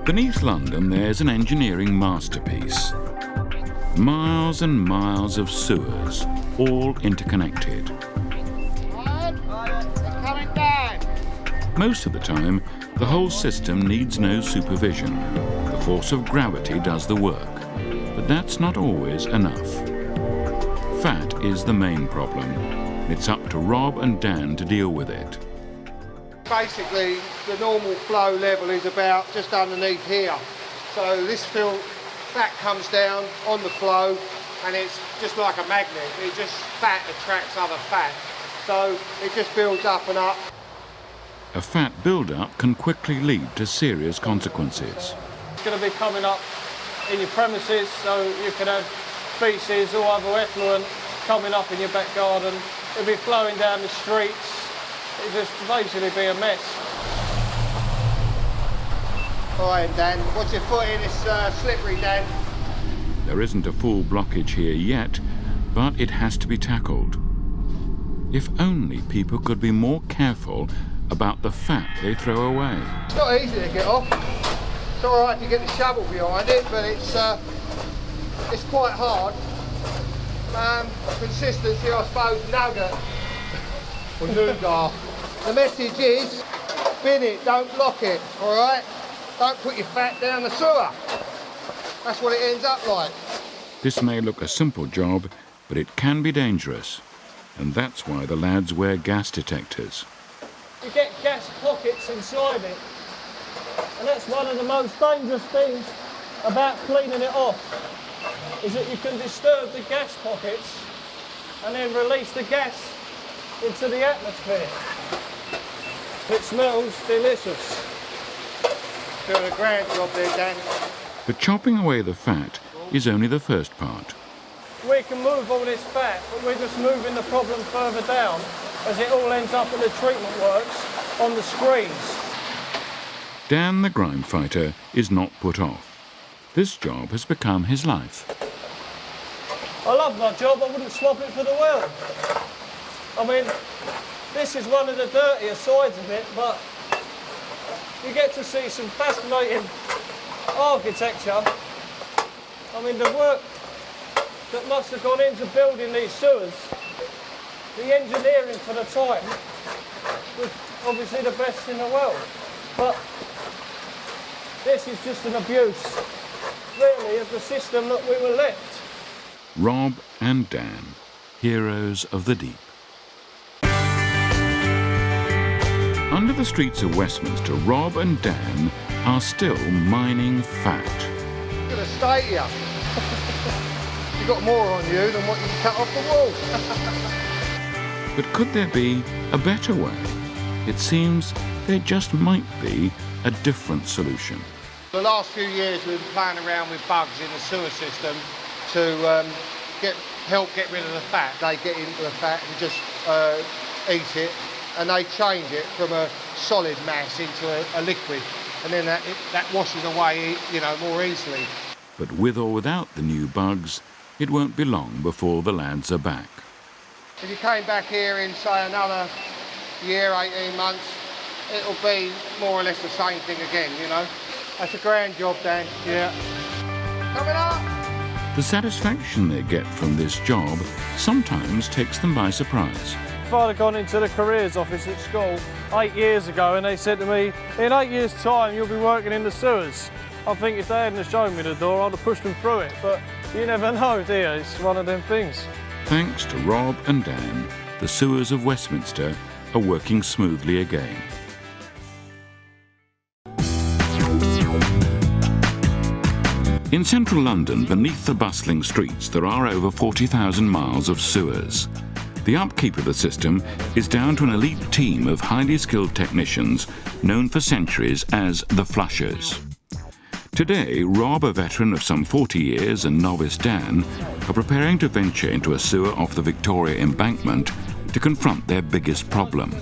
Beneath London, there's an engineering masterpiece. Miles and miles of sewers, all interconnected. Most of the time, the whole system needs no supervision. The force of gravity does the work, but that's not always enough. Fat is the main problem. It's up to Rob and Dan to deal with it. Basically, the normal flow level is about just underneath here. So this fat comes down on the flow, and it's just like a magnet. Fat attracts other fat. So it just builds up and up. A fat build-up can quickly lead to serious consequences. It's going to be coming up in your premises, so you can have feces or other effluent coming up in your back garden. It'll be flowing down the streets. It'll just basically be a mess. All right, Dan, watch your foot in, it's slippery, Dan. There isn't a full blockage here yet, but it has to be tackled. If only people could be more careful about the fat they throw away. It's not easy to get off. It's all right to get the shovel behind it, but it's quite hard. Consistency, I suppose, nugget or nougat. The message is, bin it, don't block it, all right? Don't put your fat down the sewer. That's what it ends up like. This may look a simple job, but it can be dangerous. And that's why the lads wear gas detectors. You get gas pockets inside it. And that's one of the most dangerous things about cleaning it off, is that you can disturb the gas pockets and then release the gas into the atmosphere. It smells delicious. Doing a grand job there, Dan. But chopping away the fat is only the first part. We can move all this fat, but we're just moving the problem further down as it all ends up at the treatment works on the screens. Dan the Grimefighter is not put off. This job has become his life. I love my job, I wouldn't swap it for the world. I mean, this is one of the dirtier sides of it, but you get to see some fascinating architecture. I mean, the work that must have gone into building these sewers, the engineering for the time was obviously the best in the world. But this is just an abuse, really, of the system that we were left. Rob and Dan, heroes of the deep. Under the streets of Westminster, Rob and Dan are still mining fat. I'm going to stay here. You've got more on you than what you can cut off the wall. But could there be a better way? It seems there just might be a different solution. The last few years we've been playing around with bugs in the sewer system to help get rid of the fat. They get into the fat and just eat it, and they change it from a solid mass into a liquid, and then that washes away, more easily. But with or without the new bugs, it won't be long before the lads are back. If you came back here in, say, another year, 18 months, it'll be more or less the same thing again, That's a grand job, Dan. Yeah. Coming up! The satisfaction they get from this job sometimes takes them by surprise. If I'd have gone into the careers office at school 8 years ago and they said to me, in 8 years' time you'll be working in the sewers, I think if they hadn't shown me the door, I'd have pushed them through it. But you never know, do you? It's one of them things. Thanks to Rob and Dan, the sewers of Westminster are working smoothly again. In central London, beneath the bustling streets, there are over 40,000 miles of sewers. The upkeep of the system is down to an elite team of highly skilled technicians known for centuries as the flushers. Today, Rob, a veteran of some 40 years, and novice Dan are preparing to venture into a sewer off the Victoria Embankment to confront their biggest problem.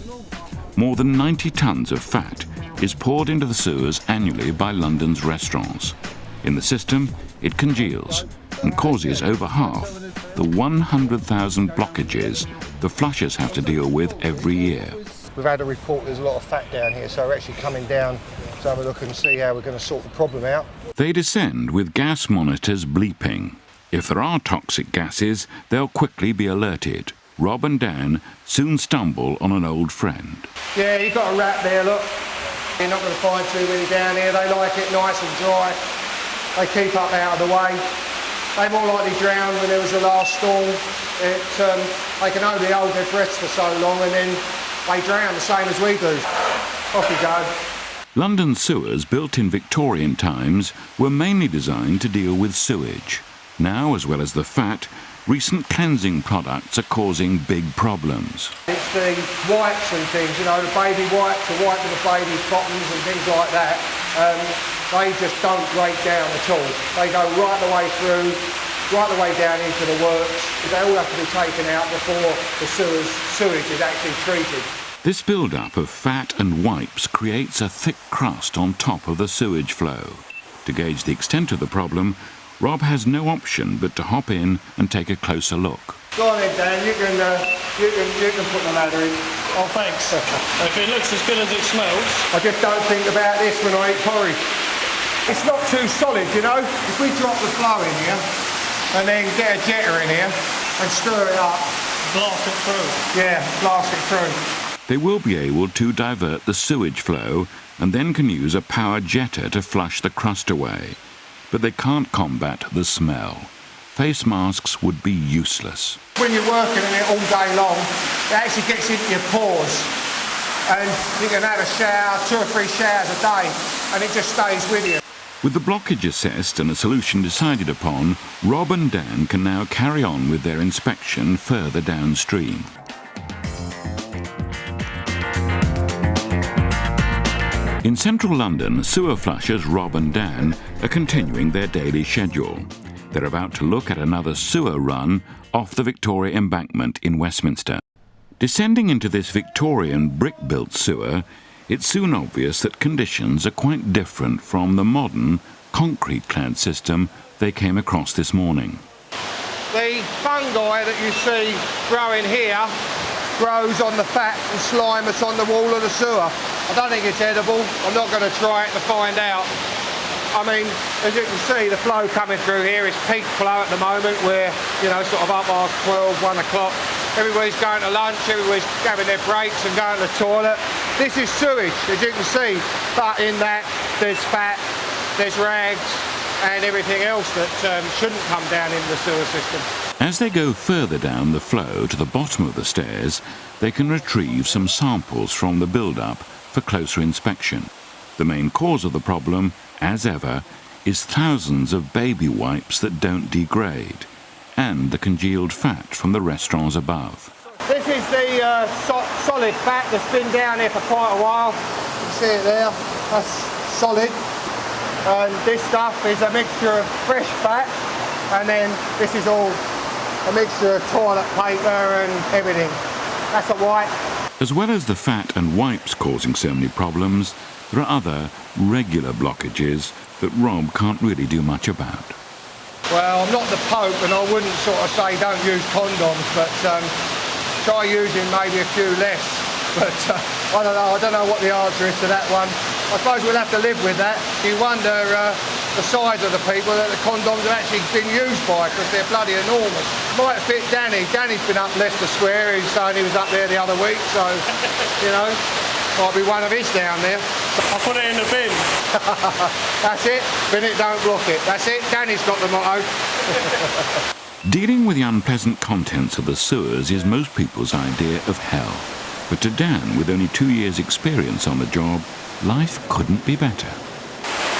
More than 90 tonnes of fat is poured into the sewers annually by London's restaurants. In the system, it congeals and causes over half the 100,000 blockages the flushers have to deal with every year. We've had a report there's a lot of fat down here, so we're actually coming down Let's have a look and see how we're going to sort the problem out. They descend with gas monitors bleeping. If there are toxic gases, they'll quickly be alerted. Rob and Dan soon stumble on an old friend. Yeah, you've got a rat there, look. You're not going to find too many down here. They like it nice and dry. They keep up out of the way. They more likely drowned when there was the last storm. They can only hold their breaths for so long and then they drown the same as we do. Off you go. London sewers, built in Victorian times, were mainly designed to deal with sewage. Now, as well as the fat, recent cleansing products are causing big problems. It's the wipes and things, you know, the baby wipes, the wipe with the baby cottons and things like that. They just don't break down at all. They go right the way through, right the way down into the works. They all have to be taken out before the sewage is actually treated. This build-up of fat and wipes creates a thick crust on top of the sewage flow. To gauge the extent of the problem, Rob has no option but to hop in and take a closer look. Go on then, Dan, you can put the ladder in. Oh, thanks. If it looks as good as it smells. I just don't think about this when I eat porridge. It's not too solid, you know. If we drop the flow in here and then get a jetter in here and stir it up. Blast it through. Yeah, blast it through. They will be able to divert the sewage flow and then can use a power jetter to flush the crust away. But they can't combat the smell. Face masks would be useless. When you're working in it all day long, it actually gets into your pores. And you can have a shower, 2 or 3 showers a day, and it just stays with you. With the blockage assessed and a solution decided upon, Rob and Dan can now carry on with their inspection further downstream. In central London, sewer flushers Rob and Dan are continuing their daily schedule. They're about to look at another sewer run off the Victoria Embankment in Westminster. Descending into this Victorian brick-built sewer, it's soon obvious that conditions are quite different from the modern, concrete-clad system they came across this morning. The fungi that you see growing here grows on the fat and slime that's on the wall of the sewer. I don't think it's edible. I'm not going to try it to find out. I mean, as you can see, the flow coming through here is peak flow at the moment. We're, you know, sort of up past 12, 1 o'clock. Everybody's going to lunch, everybody's having their breaks and going to the toilet. This is sewage, as you can see. But in that, there's fat, there's rags, and everything else that shouldn't come down into the sewer system. As they go further down the flow to the bottom of the stairs, they can retrieve some samples from the build-up for closer inspection. The main cause of the problem, as ever, is thousands of baby wipes that don't degrade, and the congealed fat from the restaurants above. This is the solid fat that's been down here for quite a while. You can see it there, that's solid. And this stuff is a mixture of fresh fat, and then this is all a mixture of toilet paper and everything. That's a wipe. As well as the fat and wipes causing so many problems, there are other regular blockages that Rob can't really do much about. Well, I'm not the Pope and I wouldn't sort of say don't use condoms, but try using maybe a few less. But I don't know what the answer is to that one. I suppose we'll have to live with that. You wonder the size of the people that the condoms have actually been used by, because they're bloody enormous. Might fit Danny. Danny's been up Leicester Square. He's saying he was up there the other week, so, you know, might be one of his down there. I'll put it in the bin. That's it. Bin it, don't block it. That's it. Danny's got the motto. Dealing with the unpleasant contents of the sewers is most people's idea of hell. But to Dan, with only 2 years' experience on the job, life couldn't be better.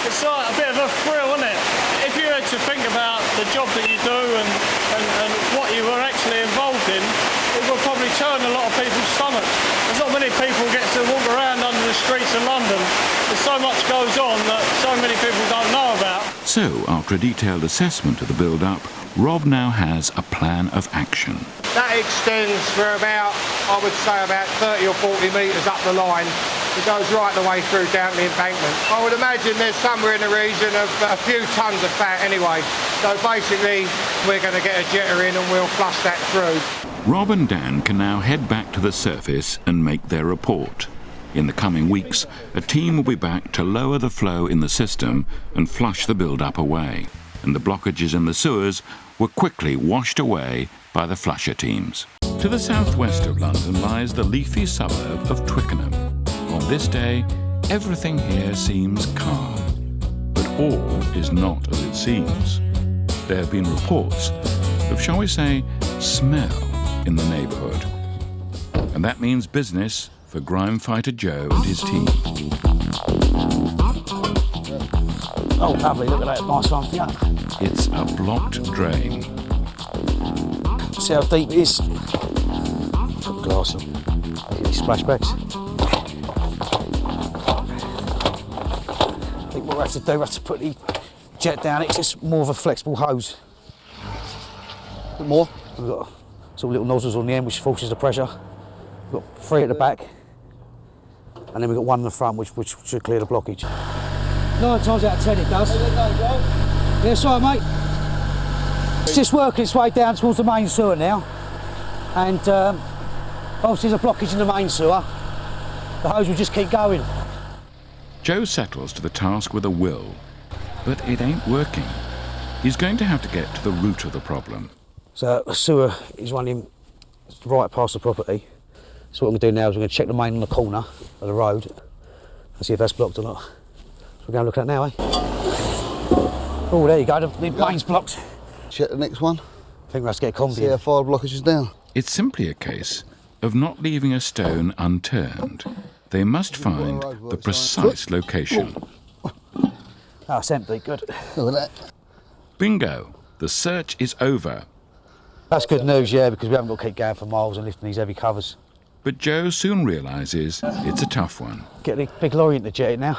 It's like a bit of a thrill, isn't it? If you had to think about the job that you do and what you were actually involved in, it would probably turn a lot of people's stomachs. There's not many people get to walk around under the streets of London. There's so much goes on that so many people don't know about. So, after a detailed assessment of the build-up, Rob now has a plan of action. That extends for about, I would say, about 30 or 40 metres up the line. It goes right the way through down the embankment. I would imagine there's somewhere in the region of a few tonnes of fat anyway. So basically, we're going to get a jetter in and we'll flush that through. Rob and Dan can now head back to the surface and make their report. In the coming weeks, a team will be back to lower the flow in the system and flush the build-up away, and the blockages in the sewers were quickly washed away by the flusher teams. To the southwest of London lies the leafy suburb of Twickenham. On this day, everything here seems calm, but all is not as it seems. There have been reports of, shall we say, smell in the neighbourhood. And that means business for Grimefighter Joe and his team. Oh, lovely, look at that, nice one, yeah. It's a blocked drain. See how deep it is? Put the glass in. These splashbacks. I think what we have to do, we have to put the jet down. It's just more of a flexible hose. A bit more. We've got sort of little nozzles on the end which forces the pressure. We've got 3 at the back, and then we've got 1 in the front which should clear the blockage. 9 times out of 10 it does. Yeah, sorry mate. It's just working its way down towards the main sewer now, and obviously there's a blockage in the main sewer. The hose will just keep going. Joe settles to the task with a will, but it ain't working. He's going to have to get to the root of the problem. So the sewer is running right past the property. So what we're going to do now is we're going to check the main on the corner of the road and see if that's blocked or not. So we're going to look at that now, eh? Oh, there you go, the main's blocked. Check the next one. I think we'll have to get a combi. See how far the blockage is down. It's simply a case of not leaving a stone unturned. They must find the precise location. Oh, it's empty, good. Look at that. Bingo! The search is over. That's good news, yeah, because we haven't got to keep going for miles and lifting these heavy covers. But Joe soon realises it's a tough one. Get the big lorry in to jet it now.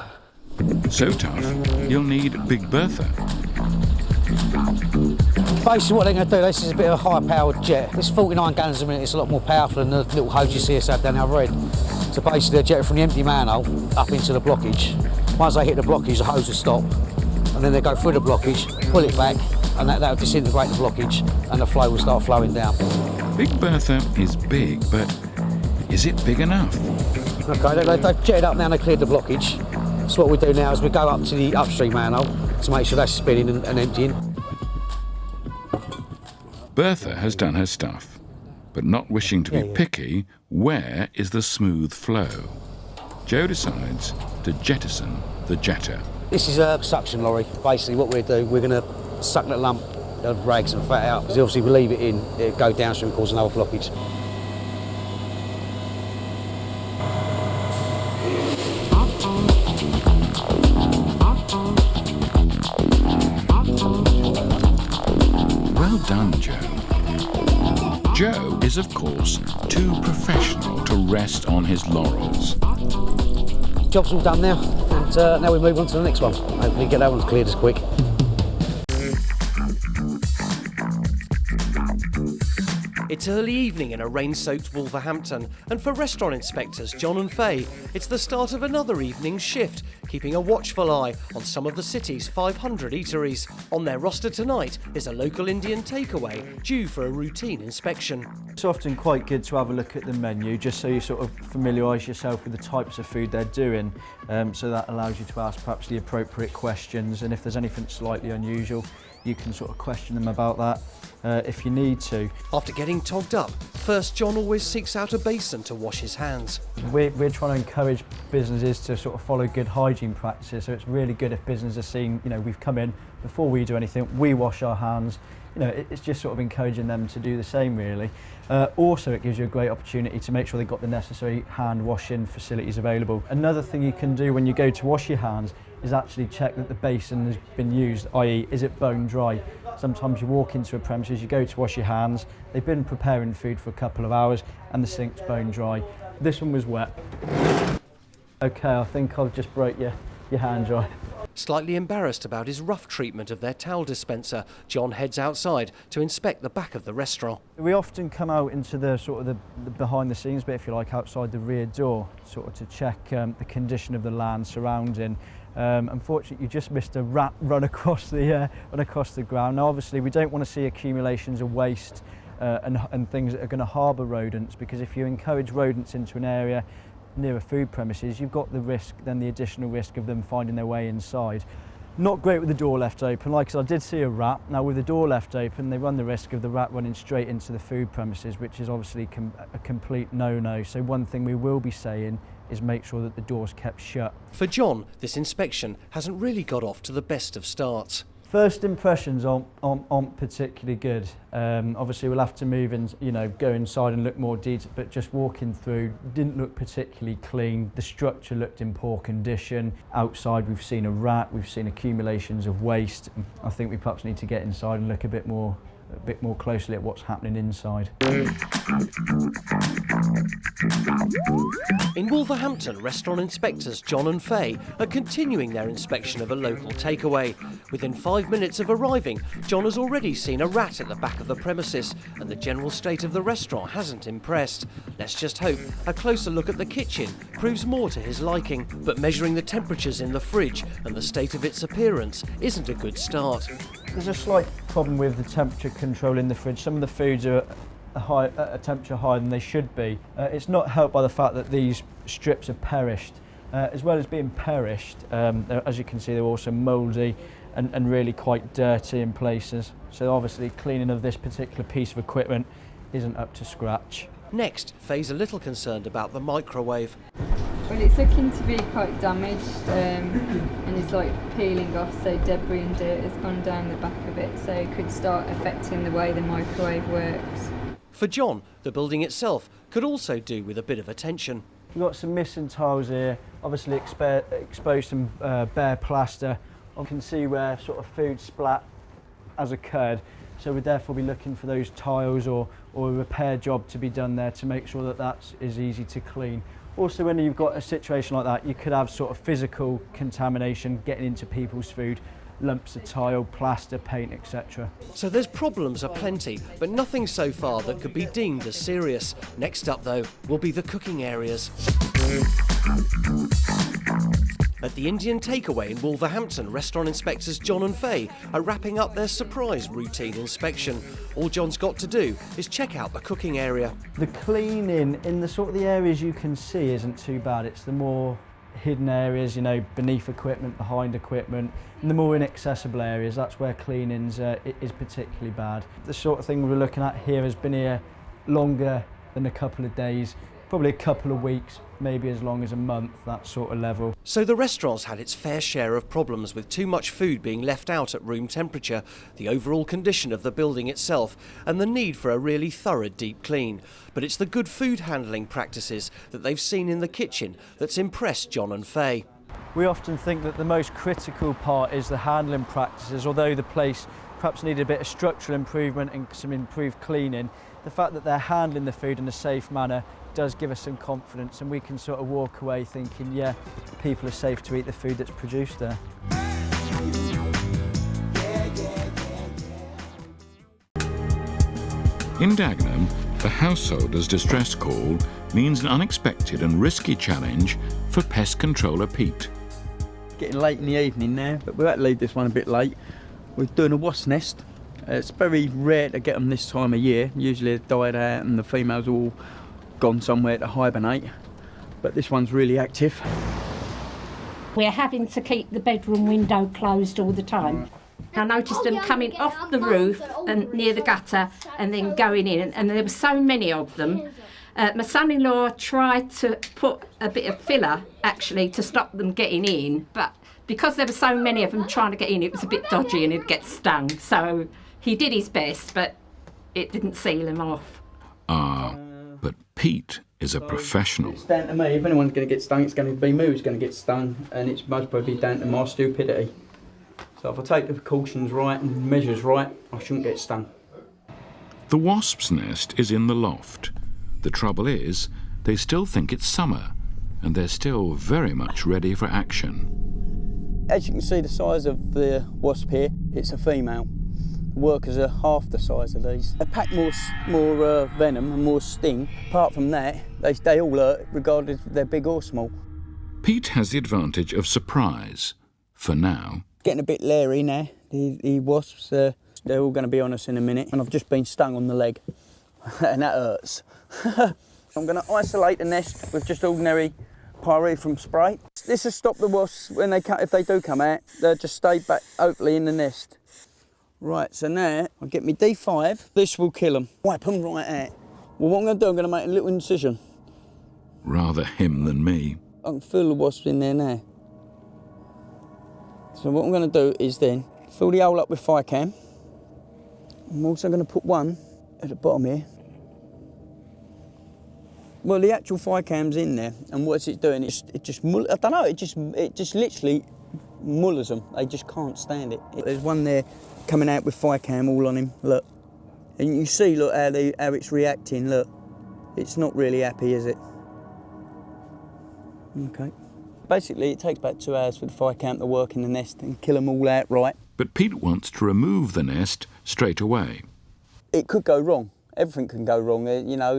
So tough, he'll need Big Bertha. Basically what they're going to do, this is a bit of a high-powered jet. It's 49 gallons a minute, it's a lot more powerful than the little hose you see us have down the other end. So basically they'll jet it from the empty manhole up into the blockage. Once they hit the blockage, the hose will stop, and then they go through the blockage, pull it back, and that'll disintegrate the blockage, and the flow will start flowing down. Big Bertha is big, but is it big enough? Okay, they've jetted up now and they cleared the blockage. So what we do now is we go up to the upstream manhole to make sure that's spinning and emptying. Bertha has done her stuff, but not wishing to be picky, where is the smooth flow? Joe decides to jettison the jetter. This is a suction lorry. Basically what we're doing, we're going to suck that lump of rags and fat out, because obviously we leave it in, it'll go downstream and cause another blockage. Well done, Joe. Joe is, of course, too professional to rest on his laurels. Job's all done now, and now we move on to the next one. Hopefully get that one cleared as quick. It's early evening in a rain-soaked Wolverhampton, and for restaurant inspectors John and Faye, it's the start of another evening's shift, keeping a watchful eye on some of the city's 500 eateries. On their roster tonight is a local Indian takeaway due for a routine inspection. It's often quite good to have a look at the menu just so you sort of familiarise yourself with the types of food they're doing, so that allows you to ask perhaps the appropriate questions, and if there's anything slightly unusual you can sort of question them about that if you need to. After getting togged up, first John always seeks out a basin to wash his hands. We're trying to encourage businesses to sort of follow good hygiene practices, so it's really good if businesses are seeing, you know, we've come in, before we do anything, we wash our hands. You know, it's just sort of encouraging them to do the same, really. Also, it gives you a great opportunity to make sure they've got the necessary hand washing facilities available. Another thing you can do when you go to wash your hands is actually check that the basin has been used, i.e. is it bone dry. Sometimes you walk into a premises, you go to wash your hands, they've been preparing food for a couple of hours and the sink's bone dry. This one was wet. Okay, I think I've just broke your hand dry. Slightly embarrassed about his rough treatment of their towel dispenser, John heads outside to inspect the back of the restaurant. We often come out into the sort of the behind the scenes bit, if you like, outside the rear door, sort of to check the condition of the land surrounding. Unfortunately, you just missed a rat run across the ground. Now, obviously, we don't want to see accumulations of waste and things that are going to harbour rodents, because if you encourage rodents into an area, near a food premises, you've got the risk, then the additional risk of them finding their way inside. Not great with the door left open. Like I said, I did see a rat. Now with the door left open, they run the risk of the rat running straight into the food premises, which is obviously a complete no-no. So one thing we will be saying is make sure that the door's kept shut. For John, this inspection hasn't really got off to the best of starts. First impressions aren't particularly good. Obviously we'll have to move and go inside and look more detailed, but just walking through didn't look particularly clean. The structure looked in poor condition. Outside we've seen a rat, we've seen accumulations of waste. I think we perhaps need to get inside and look a bit more closely at what's happening inside. In Wolverhampton, restaurant inspectors John and Faye are continuing their inspection of a local takeaway. Within 5 minutes of arriving, John has already seen a rat at the back of the premises, and the general state of the restaurant hasn't impressed. Let's just hope a closer look at the kitchen proves more to his liking, but measuring the temperatures in the fridge and the state of its appearance isn't a good start. There's a slight problem with the temperature control in the fridge. Some of the foods are at a temperature higher than they should be. It's not helped by the fact that these strips have perished. As well as being perished, as you can see, they're also mouldy and really quite dirty in places. So obviously cleaning of this particular piece of equipment isn't up to scratch. Next, Faye's a little concerned about the microwave. Well, it's looking to be quite damaged and it's like peeling off, so debris and dirt has gone down the back of it, so it could start affecting the way the microwave works. For John, the building itself could also do with a bit of attention. We've got some missing tiles here, obviously exposed some bare plaster. I can see where sort of food splat has occurred, so we'd therefore be looking for those tiles or a repair job to be done there to make sure that that is easy to clean. Also, when you've got a situation like that, you could have sort of physical contamination getting into people's food, lumps of tile, plaster, paint, etc. So there's problems aplenty, but nothing so far that could be deemed as serious. Next up, though, will be the cooking areas. At the Indian takeaway in Wolverhampton, restaurant inspectors John and Faye are wrapping up their surprise routine inspection. All John's got to do is check out the cooking area. The cleaning in the sort of the areas you can see isn't too bad. It's the more hidden areas, beneath equipment, behind equipment, and the more inaccessible areas, that's where cleaning's is particularly bad. The sort of thing we're looking at here has been here longer than a couple of days, probably a couple of weeks, maybe as long as a month, that sort of level. So the restaurant's had its fair share of problems with too much food being left out at room temperature, the overall condition of the building itself, and the need for a really thorough deep clean. But it's the good food handling practices that they've seen in the kitchen that's impressed John and Faye. We often think that the most critical part is the handling practices, although the place perhaps needed a bit of structural improvement and some improved cleaning. The fact that they're handling the food in a safe manner does give us some confidence, and we can sort of walk away thinking, yeah, people are safe to eat the food that's produced there. In Dagenham, the householder's distress call means an unexpected and risky challenge for pest controller Pete. Getting late in the evening now, but we had to leave this one a bit late. We're doing a wasp nest. It's very rare to get them this time of year. Usually they've died out and the females are all gone somewhere to hibernate, but this one's really active. We're having to keep the bedroom window closed all the time. I noticed them coming off the roof and near the gutter and then going in, and there were so many of them. My son-in-law tried to put a bit of filler actually to stop them getting in, but because there were so many of them trying to get in, it was a bit dodgy and he'd get stung. So he did his best, but it didn't seal him off. But Pete is a professional. It's down to me. If anyone's going to get stung, it's going to be me who's going to get stung, and it's most probably down to my stupidity. So if I take the precautions right and measures right, I shouldn't get stung. The wasp's nest is in the loft. The trouble is, they still think it's summer, and they're still very much ready for action. As you can see the size of the wasp here, it's a female. The workers are half the size of these. They pack more venom and more sting. Apart from that, they all hurt, regardless if they're big or small. Pete has the advantage of surprise, for now. Getting a bit leery now, the wasps. They're all going to be on us in a minute, and I've just been stung on the leg, and that hurts. I'm going to isolate the nest with just ordinary pyrethrum spray. This will stop the wasps when if they do come out, they'll just stay back hopefully in the nest. Right, so now I'll get my D5. This will kill them. Wipe them right out. Well, what I'm going to do, I'm going to make a little incision. Rather him than me. I can feel the wasps in there now. So what I'm going to do is then fill the hole up with fire cam. I'm also going to put one at the bottom here. Well, the actual fire cam's in there, and what it's doing, it just I don't know, it just literally mullers them. They just can't stand it. There's one there coming out with fire cam all on him, look. And you see, look, how it's reacting, look. It's not really happy, is it? Okay. Basically, it takes about 2 hours for the fire cam to work in the nest and kill them all outright. But Pete wants to remove the nest straight away. It could go wrong. Everything can go wrong. You know,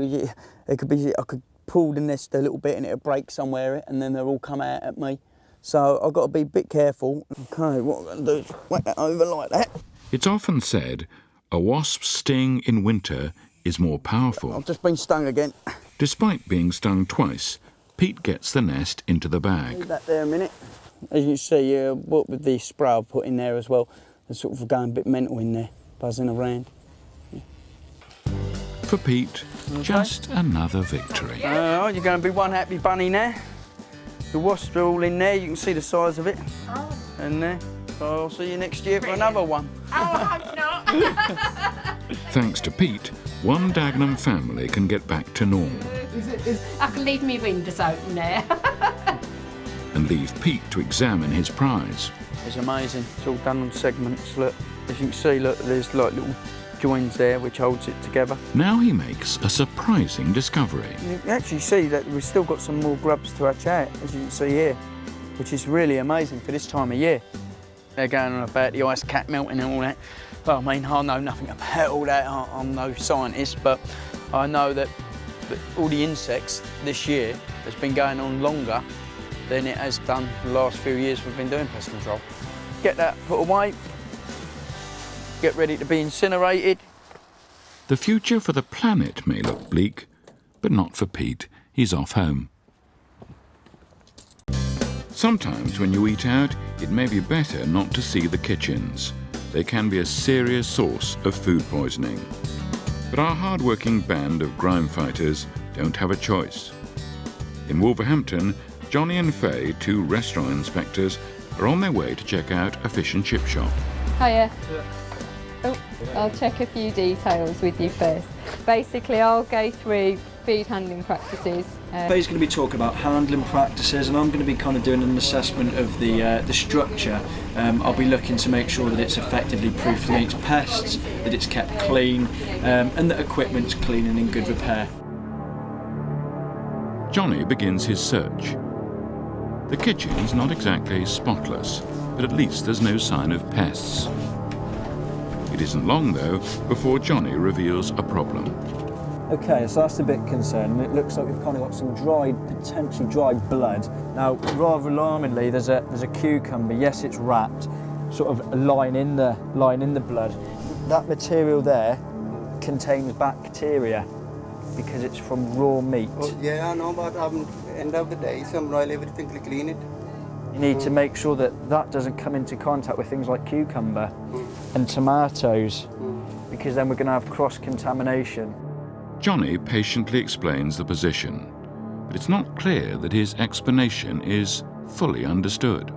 it could be, I could pull the nest a little bit and it'll break somewhere and then they'll all come out at me. So I've got to be a bit careful. Okay, what I'm going to do is whack that over like that. It's often said a wasp's sting in winter is more powerful. I've just been stung again. Despite being stung twice, Pete gets the nest into the bag. Leave that there a minute. As you can see, what with the spray I've put in there as well, they're sort of going a bit mental in there, buzzing around. For Pete, just another victory. You're going to be one happy bunny now. The wasps are all in there, you can see the size of it. Oh. And there. So I'll see you next year for another one. Oh, I hope not. Thanks to Pete, one Dagenham family can get back to normal. I can leave my windows open there. And leave Pete to examine his prize. It's amazing. It's all done on segments. Look, as you can see, look, there's like little joins there which holds it together. Now he makes a surprising discovery. You actually see that we've still got some more grubs to hatch out, as you can see here, which is really amazing for this time of year. They're going on about the ice cap melting and all that. Well, I mean, I know nothing about all that. I'm no scientist, but I know that all the insects this year has been going on longer than it has done the last few years we've been doing pest control. Get that put away. Get ready to be incinerated. The future for the planet may look bleak, but not for Pete. He's off home. Sometimes when you eat out, it may be better not to see the kitchens. They can be a serious source of food poisoning. But our hard-working band of Grimefighters don't have a choice. In Wolverhampton, Johnny and Faye, 2 restaurant inspectors, are on their way to check out a fish and chip shop. Hiya. Oh, I'll check a few details with you first. Basically, I'll go through food handling practices. Faye's going to be talking about handling practices, and I'm going to be kind of doing an assessment of the structure. I'll be looking to make sure that it's effectively proof against pests, that it's kept clean, and that equipment's clean and in good repair. Johnny begins his search. The kitchen's not exactly spotless, but at least there's no sign of pests. It isn't long, though, before Johnny reveals a problem. Okay, so that's a bit concerning. It looks like we've kind of got some dried, potentially dried blood. Now, rather alarmingly, there's a cucumber. Yes, it's wrapped, sort of lying in the blood. That material there contains bacteria because it's from raw meat. Oh, yeah, I know, but end of the day, some royal everything to clean it. You need to make sure that that doesn't come into contact with things like cucumber and tomatoes, because then we're going to have cross-contamination. Johnny patiently explains the position, but it's not clear that his explanation is fully understood.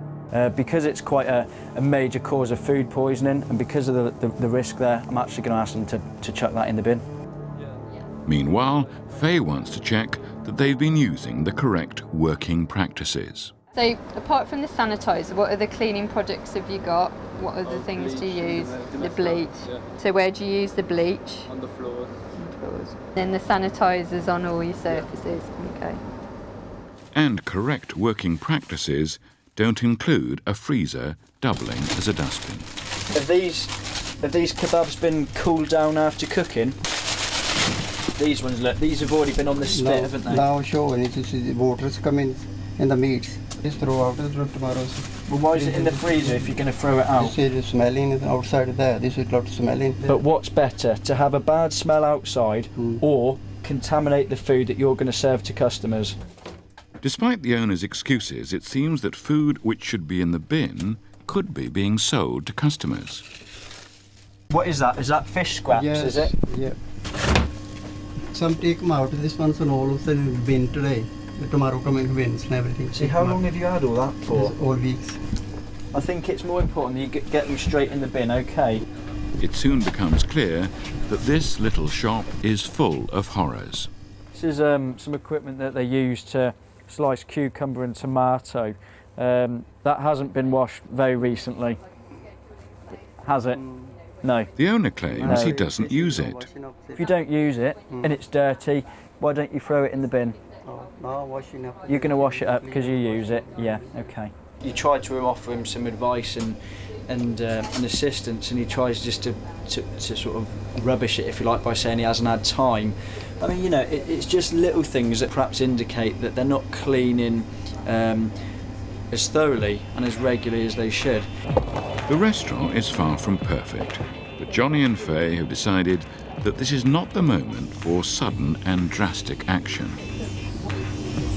Because it's quite a major cause of food poisoning, and because of the risk there, I'm actually going to ask them to chuck that in the bin. Meanwhile, Faye wants to check that they've been using the correct working practices. So, apart from the sanitizer, what other cleaning products have you got? What other things do you use? The bleach. So where do you use the bleach? On the floors. Then the sanitizers on all your surfaces. Okay. And correct working practices don't include a freezer doubling as a dustbin. Have these kebabs been cooled down after cooking? These ones, look, these have already been on the spit, haven't they? Now show when it is the waters come in the meats. Just throw out tomorrow. Well, why is it in the freezer if you're going to throw it out? This is smelling outside there. This is lot smelling. But what's better, to have a bad smell outside or contaminate the food that you're going to serve to customers? Despite the owner's excuses, it seems that food which should be in the bin could be being sold to customers. What is that? Is that fish scraps, Yes, is it? Yeah. Some take them out. This one's an all of in bin today. Tomorrow come in bins and everything. See, how long have you had all that for? All weeks. I think it's more important that you get them straight in the bin, okay? It soon becomes clear that this little shop is full of horrors. This is some equipment that they use to slice cucumber and tomato. That hasn't been washed very recently. Has it? No. The owner claims he doesn't use it. If you don't use it and it's dirty, why don't you throw it in the bin? Washing up. You're going to wash it up because you use it? Yeah, okay. You try to offer him some advice and assistance, and he tries just to sort of rubbish it, if you like, by saying he hasn't had time. I mean, you know, it's just little things that perhaps indicate that they're not cleaning as thoroughly and as regularly as they should. The restaurant is far from perfect, but Johnny and Faye have decided that this is not the moment for sudden and drastic action.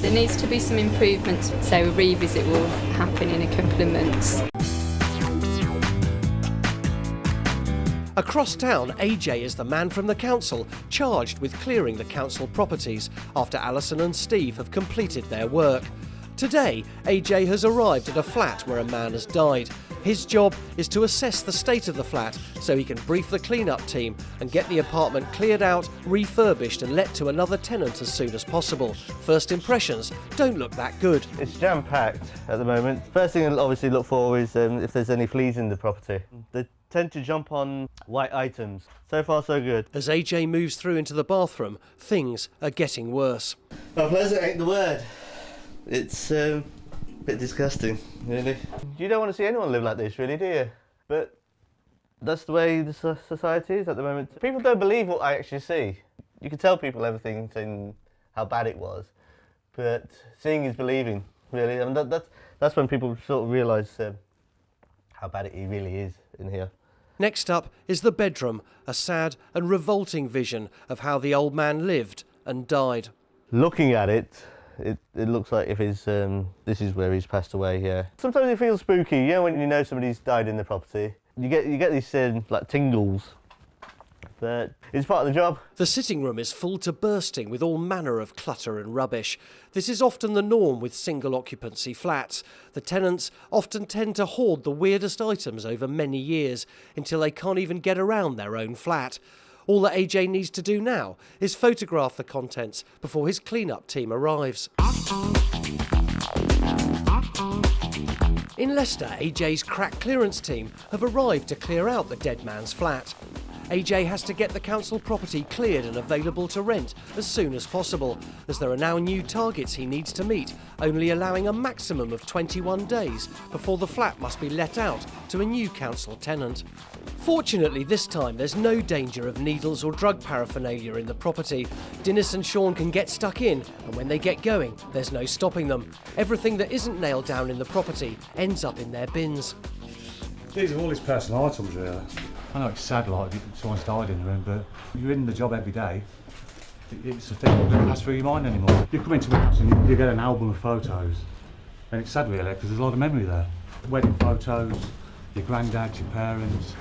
There needs to be some improvements, so a revisit will happen in a couple of months. Across town, AJ is the man from the council charged with clearing the council properties after Alison and Steve have completed their work. Today, AJ has arrived at a flat where a man has died. His job is to assess the state of the flat so he can brief the clean-up team and get the apartment cleared out, refurbished and let to another tenant as soon as possible. First impressions don't look that good. It's jam-packed at the moment. First thing I'll obviously look for is if there's any fleas in the property. They tend to jump on white items. So far so good. As AJ moves through into the bathroom, things are getting worse. Unpleasant ain't the word. It's a bit disgusting, really. You don't want to see anyone live like this, really, do you? But that's the way the society is at the moment. People don't believe what I actually see. You can tell people everything, saying how bad it was, but seeing is believing, really. I mean, that's when people sort of realise how bad it really is in here. Next up is the bedroom, a sad and revolting vision of how the old man lived and died. Looking at it, it looks like if his this is where he's passed away. Yeah. Sometimes it feels spooky. You know, when you know somebody's died in the property, you get these like tingles. But it's part of the job. The sitting room is full to bursting with all manner of clutter and rubbish. This is often the norm with single occupancy flats. The tenants often tend to hoard the weirdest items over many years until they can't even get around their own flat. All that AJ needs to do now is photograph the contents before his clean-up team arrives. In Leicester, AJ's crack clearance team have arrived to clear out the dead man's flat. AJ has to get the council property cleared and available to rent as soon as possible, as there are now new targets he needs to meet, only allowing a maximum of 21 days before the flat must be let out to a new council tenant. Fortunately, this time there's no danger of needles or drug paraphernalia in the property. Dennis and Sean can get stuck in, and when they get going, there's no stopping them. Everything that isn't nailed down in the property ends up in their bins. These are all his personal items, really. I know it's sad, like, someone's died in the room, but you're in the job every day. It's a thing that doesn't pass through your mind anymore. You come into it and you get an album of photos, and it's sad, really, because there's a lot of memory there. Wedding photos, your granddad, your parents.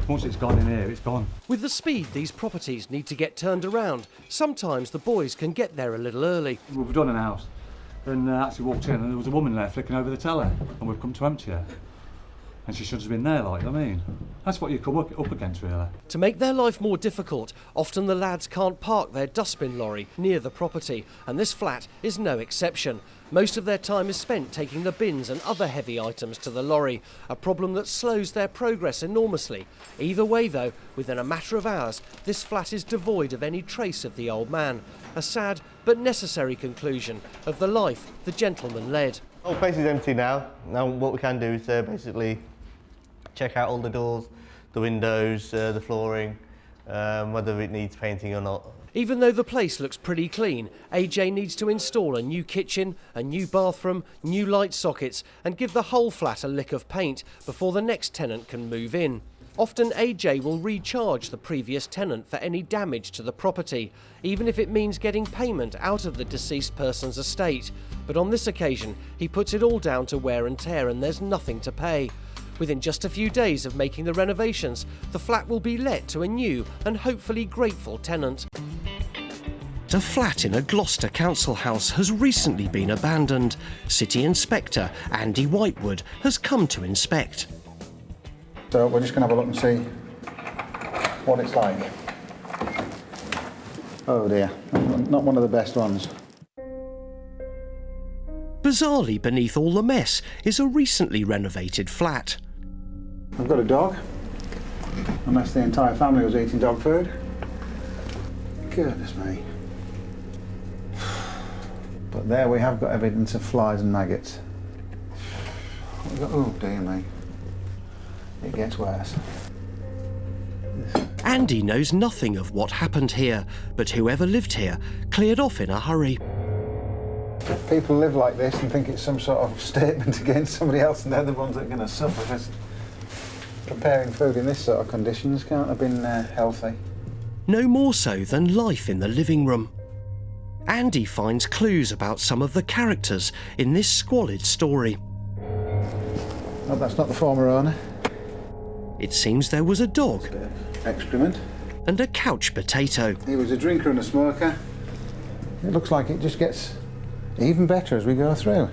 Once it's gone in here, it's gone. With the speed these properties need to get turned around, sometimes the boys can get there a little early. We've done an house, and actually walked in, and there was a woman there flicking over the telly, and we've come to empty her. And she should have been there, like, I mean. That's what you come up against, really. To make their life more difficult, often the lads can't park their dustbin lorry near the property, and this flat is no exception. Most of their time is spent taking the bins and other heavy items to the lorry, a problem that slows their progress enormously. Either way, though, within a matter of hours, this flat is devoid of any trace of the old man. A sad but necessary conclusion of the life the gentleman led. The whole place is empty now. Now what we can do is basically check out all the doors, the windows, the flooring, whether it needs painting or not. Even though the place looks pretty clean, AJ needs to install a new kitchen, a new bathroom, new light sockets and give the whole flat a lick of paint before the next tenant can move in. Often AJ will recharge the previous tenant for any damage to the property, even if it means getting payment out of the deceased person's estate. But on this occasion, he puts it all down to wear and tear and there's nothing to pay. Within just a few days of making the renovations, the flat will be let to a new and hopefully grateful tenant. A flat in a Gloucester council house has recently been abandoned. City Inspector Andy Whitewood has come to inspect. So we're just going to have a look and see what it's like. Oh dear, not one of the best ones. Bizarrely beneath all the mess is a recently renovated flat. I've got a dog, unless the entire family was eating dog food. Goodness me. But there we have got evidence of flies and maggots. Oh dear me. It gets worse. Andy knows nothing of what happened here, but whoever lived here cleared off in a hurry. People live like this and think it's some sort of statement against somebody else and they're the ones that are going to suffer. Just preparing food in this sort of conditions can't have been healthy. No more so than life in the living room. Andy finds clues about some of the characters in this squalid story. Oh, that's not the former owner. It seems there was a dog. Excrement. And a couch potato. He was a drinker and a smoker. It looks like it just gets even better as we go through.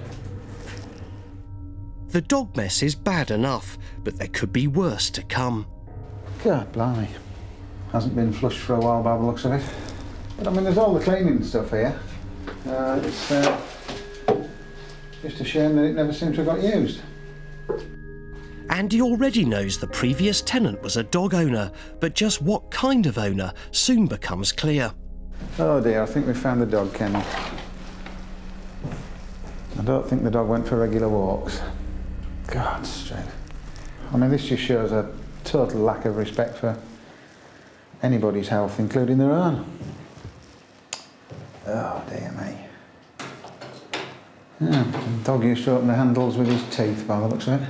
The dog mess is bad enough, but there could be worse to come. God blimey. Hasn't been flushed for a while by the looks of it. But I mean, there's all the cleaning stuff here. It's just a shame that it never seemed to have got used. Andy already knows the previous tenant was a dog owner, but just what kind of owner soon becomes clear. Oh dear, I think we found the dog kennel. I don't think the dog went for regular walks. God, straight. I mean, this just shows a total lack of respect for anybody's health, including their own. Oh dear me. Yeah, the dog used to open the handles with his teeth by the looks of it.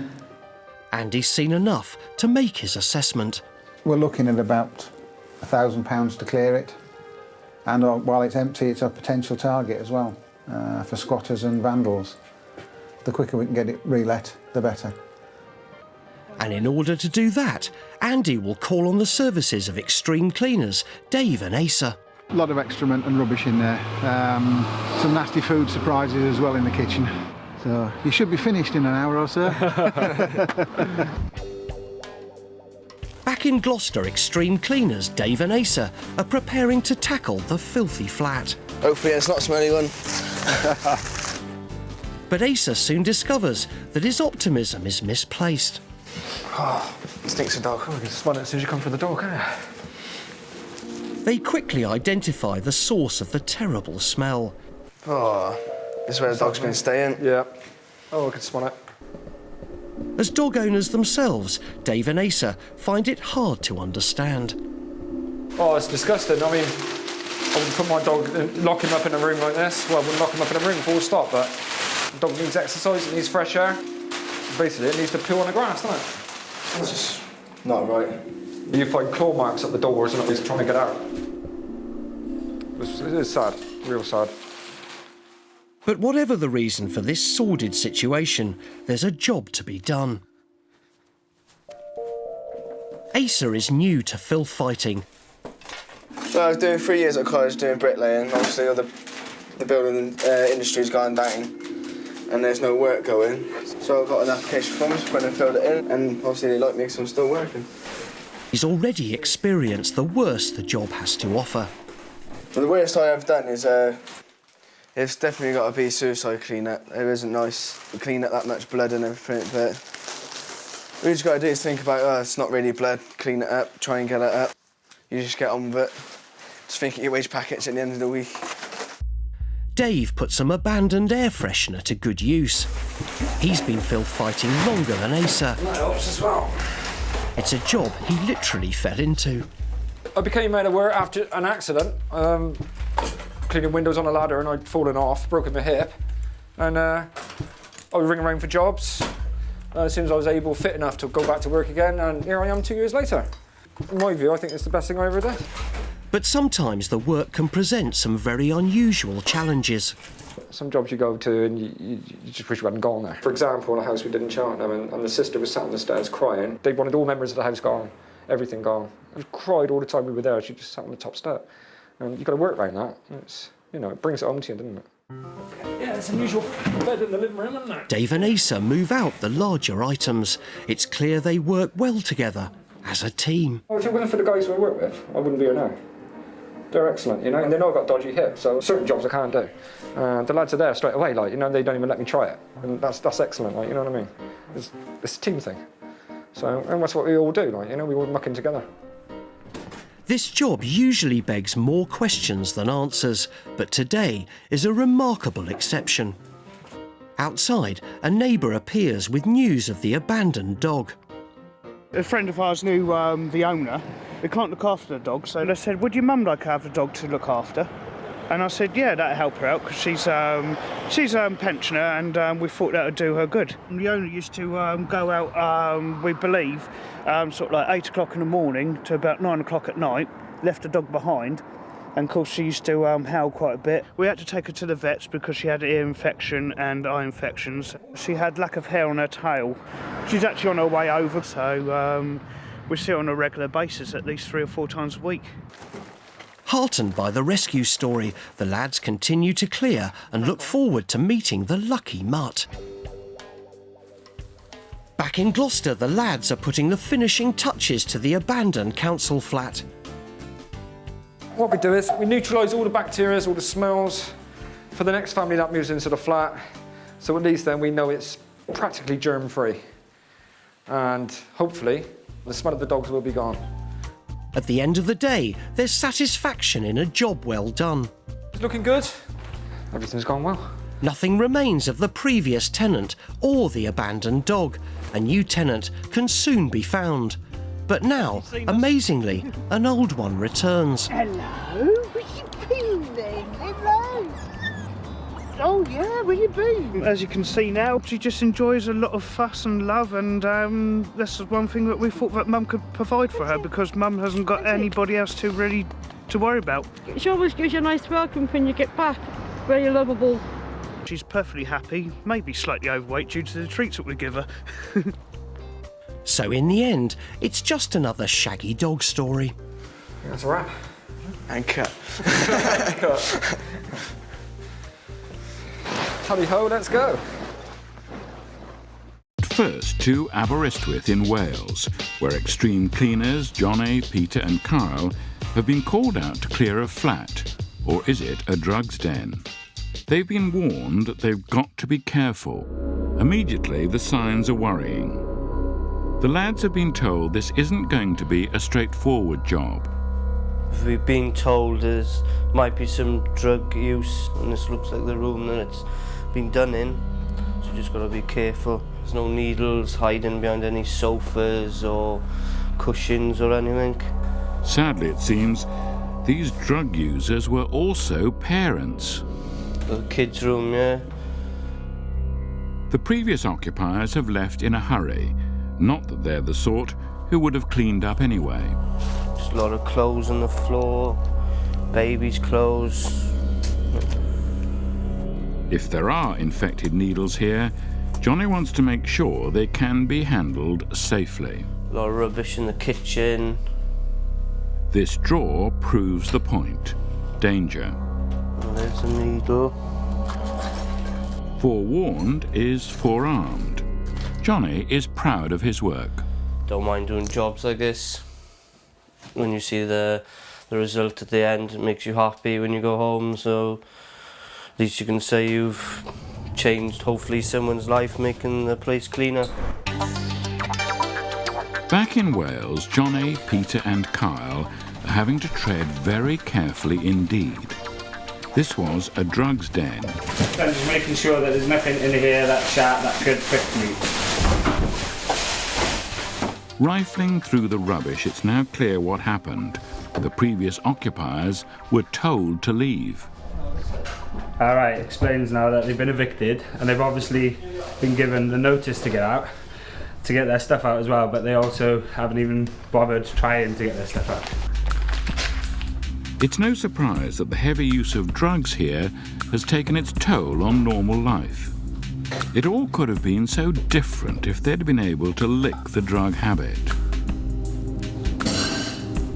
Andy's seen enough to make his assessment. We're looking at about £1,000 to clear it. And while it's empty, it's a potential target as well for squatters and vandals. The quicker we can get it relet, the better. And in order to do that, Andy will call on the services of extreme cleaners Dave and Asa. A lot of excrement and rubbish in there. Some nasty food surprises as well in the kitchen. So you should be finished in an hour or so. Back in Gloucester, extreme cleaners Dave and Asa are preparing to tackle the filthy flat. Hopefully it's not a smelly one. But Asa soon discovers that his optimism is misplaced. Oh, it stinks of dog. Oh, you can smell it as soon as you come through the door, can't you? They quickly identify the source of the terrible smell. Oh, this is where the dog's been staying. Yeah. Oh, I can smell it. As dog owners themselves, Dave and Asa find it hard to understand. Oh, it's disgusting. I mean, I wouldn't put my dog and lock him up in a room like this. Well, I wouldn't lock him up in a room full stop, but the dog needs exercise, it needs fresh air. Basically, it needs to poo on the grass, doesn't it? It's just not right. You find claw marks up the doors and he's trying to get out. It is sad, real sad. But whatever the reason for this sordid situation, there's a job to be done. Asa is new to filth fighting. Well, I was doing 3 years at college doing bricklaying. Obviously, the building industry's gone down and there's no work going. So I got an application form, went and filled it in, and obviously they like me because I'm still working. He's already experienced the worst the job has to offer. Well, the worst I have done is it's definitely got to be suicide clean-up. It isn't nice to clean up that much blood and everything, but all you just got to do is think about, oh, it's not really blood, clean it up, try and get it up. You just get on with it. Just think of your wage packets at the end of the week. Dave put some abandoned air freshener to good use. He's been filth fighting longer than Asa. That helps as well. It's a job he literally fell into. I became made aware after an accident, cleaning windows on a ladder, and I'd fallen off, broken my hip, and I was ringing around for jobs. as soon as I was able, fit enough to go back to work again, and here I am 2 years later. In my view, I think it's the best thing I ever did. But sometimes the work can present some very unusual challenges. Some jobs you go to and you just wish you hadn't gone there. For example, in a house we did in Cheltenham, and the sister was sat on the stairs crying. They wanted all members of the house gone, everything gone. I cried all the time we were there. She just sat on the top step. And you've got to work around that. It's, you know, it brings it home to you, doesn't it? Yeah, it's an unusual bed in the living room, isn't it? Dave and Asa move out the larger items. It's clear they work well together as a team. Well, if it wasn't for the guys who I work with, I wouldn't be here now. They're excellent, you know, and they know I've got dodgy hips, so certain jobs I can't do. The lads are there straight away, like, you know, they don't even let me try it. And that's excellent, like, you know what I mean? It's a team thing. So, and that's what we all do, like, you know, we all muck in together. This job usually begs more questions than answers, but today is a remarkable exception. Outside, a neighbour appears with news of the abandoned dog. A friend of ours knew the owner. They can't look after the dog, so they said, would your mum like to have a dog to look after? And I said, yeah, that'd help her out, because she's a pensioner, and we thought that would do her good. And the owner used to go out, we believe, sort of like 8 o'clock in the morning to about 9 o'clock at night, left the dog behind, and of course she used to howl quite a bit. We had to take her to the vets because she had ear infection and eye infections. She had lack of hair on her tail. She's actually on her way over, so we see her on a regular basis, at least 3 or 4 times a week. Heartened by the rescue story, the lads continue to clear and look forward to meeting the lucky mutt. Back in Gloucester, the lads are putting the finishing touches to the abandoned council flat. What we do is we neutralise all the bacteria, all the smells for the next family that moves into the flat. So at least then we know it's practically germ-free. And hopefully the smell of the dogs will be gone. At the end of the day, there's satisfaction in a job well done. It's looking good. Everything's gone well. Nothing remains of the previous tenant or the abandoned dog. A new tenant can soon be found. But now, amazingly, an old one returns. Hello, where you been then? Hello. Oh yeah, where you been? As you can see now, she just enjoys a lot of fuss and love, and that's one thing that we thought that Mum could provide for her, because Mum hasn't got anybody else to really to worry about. She always gives you a nice welcome when you get back. Very lovable. She's perfectly happy, maybe slightly overweight due to the treats that we give her. So in the end, it's just another shaggy dog story. That's a wrap. And cut. Cut. Tally ho, let's go. First to Aberystwyth in Wales, where extreme cleaners Johnny, Peter and Carl have been called out to clear a flat, or is it a drugs den? They've been warned that they've got to be careful. Immediately, the signs are worrying. The lads have been told this isn't going to be a straightforward job. We've been told there might be some drug use, and this looks like the room that it's been done in, so you just got to be careful. There's no needles hiding behind any sofas or cushions or anything. Sadly, it seems, these drug users were also parents. The kids' room, yeah. The previous occupiers have left in a hurry, not that they're the sort who would have cleaned up anyway. Just a lot of clothes on the floor, babies' clothes. If there are infected needles here, Johnny wants to make sure they can be handled safely. A lot of rubbish in the kitchen. This drawer proves the point. Danger. Oh, there's a needle. Forewarned is forearmed. Johnny is proud of his work. Don't mind doing jobs like this. When you see the result at the end, it makes you happy when you go home, so at least you can say you've changed, hopefully, someone's life, making the place cleaner. Back in Wales, Johnny, Peter and Kyle are having to tread very carefully indeed. This was a drugs den. So I'm just making sure that there's nothing in here that's sharp that could prick me. Rifling through the rubbish, it's now clear what happened. The previous occupiers were told to leave. Alright, explains now that they've been evicted and they've obviously been given the notice to get out. to get their stuff out as well, but they also haven't even bothered trying to get their stuff out. It's no surprise that the heavy use of drugs here has taken its toll on normal life. It all could have been so different if they'd been able to lick the drug habit.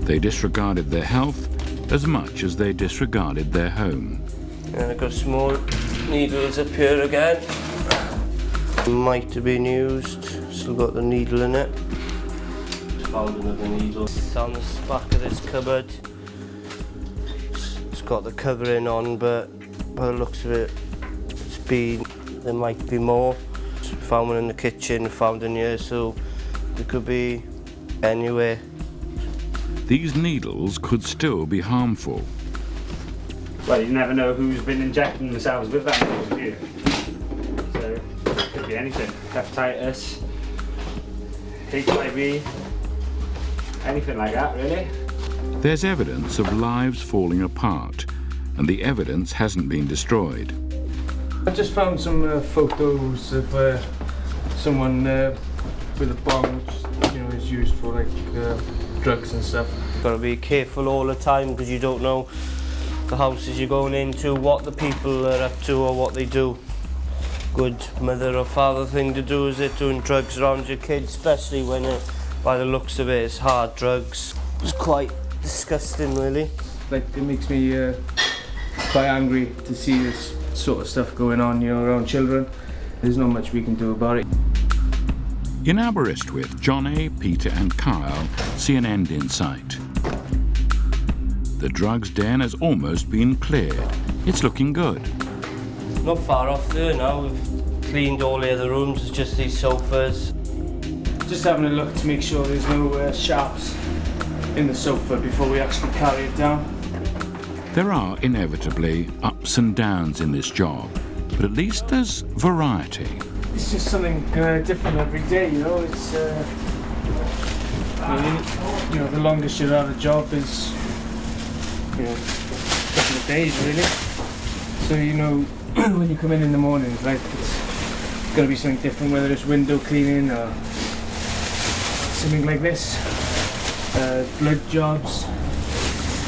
They disregarded their health as much as they disregarded their home. And I've got small needles up here again. Might have been used, still got the needle in it. Found another needle. It's on the back of this cupboard. It's got the covering on, but by the looks of it, there might be more. Found one in the kitchen, found in here, so it could be anywhere. These needles could still be harmful. Well, you never know who's been injecting themselves with that needle, do you? So, it could be anything. Hepatitis, HIV, anything like that, really. There's evidence of lives falling apart, and the evidence hasn't been destroyed. I just found some photos of someone with a bomb, which is used for like drugs and stuff. Got to be careful all the time because you don't know the houses you're going into, what the people are up to or what they do. Good mother or father thing to do is it, doing drugs around your kids, especially when by the looks of it, it's hard drugs. It's quite disgusting, really. Like, it makes me quite angry to see this sort of stuff going on, around children. There's not much we can do about it. In Aberystwyth, John A., Peter and Kyle see an end in sight. The drugs den has almost been cleared. It's looking good. Not far off there now. We've cleaned all the other rooms. It's just these sofas. Just having a look to make sure there's no sharps in the sofa before we actually carry it down. There are inevitably ups and downs in this job, but at least there's variety. It's just something different every day, It's the longest you're at a job is a couple of days, really. So when you come in the morning, it's going to be something different, whether it's window cleaning or something like this, blood jobs,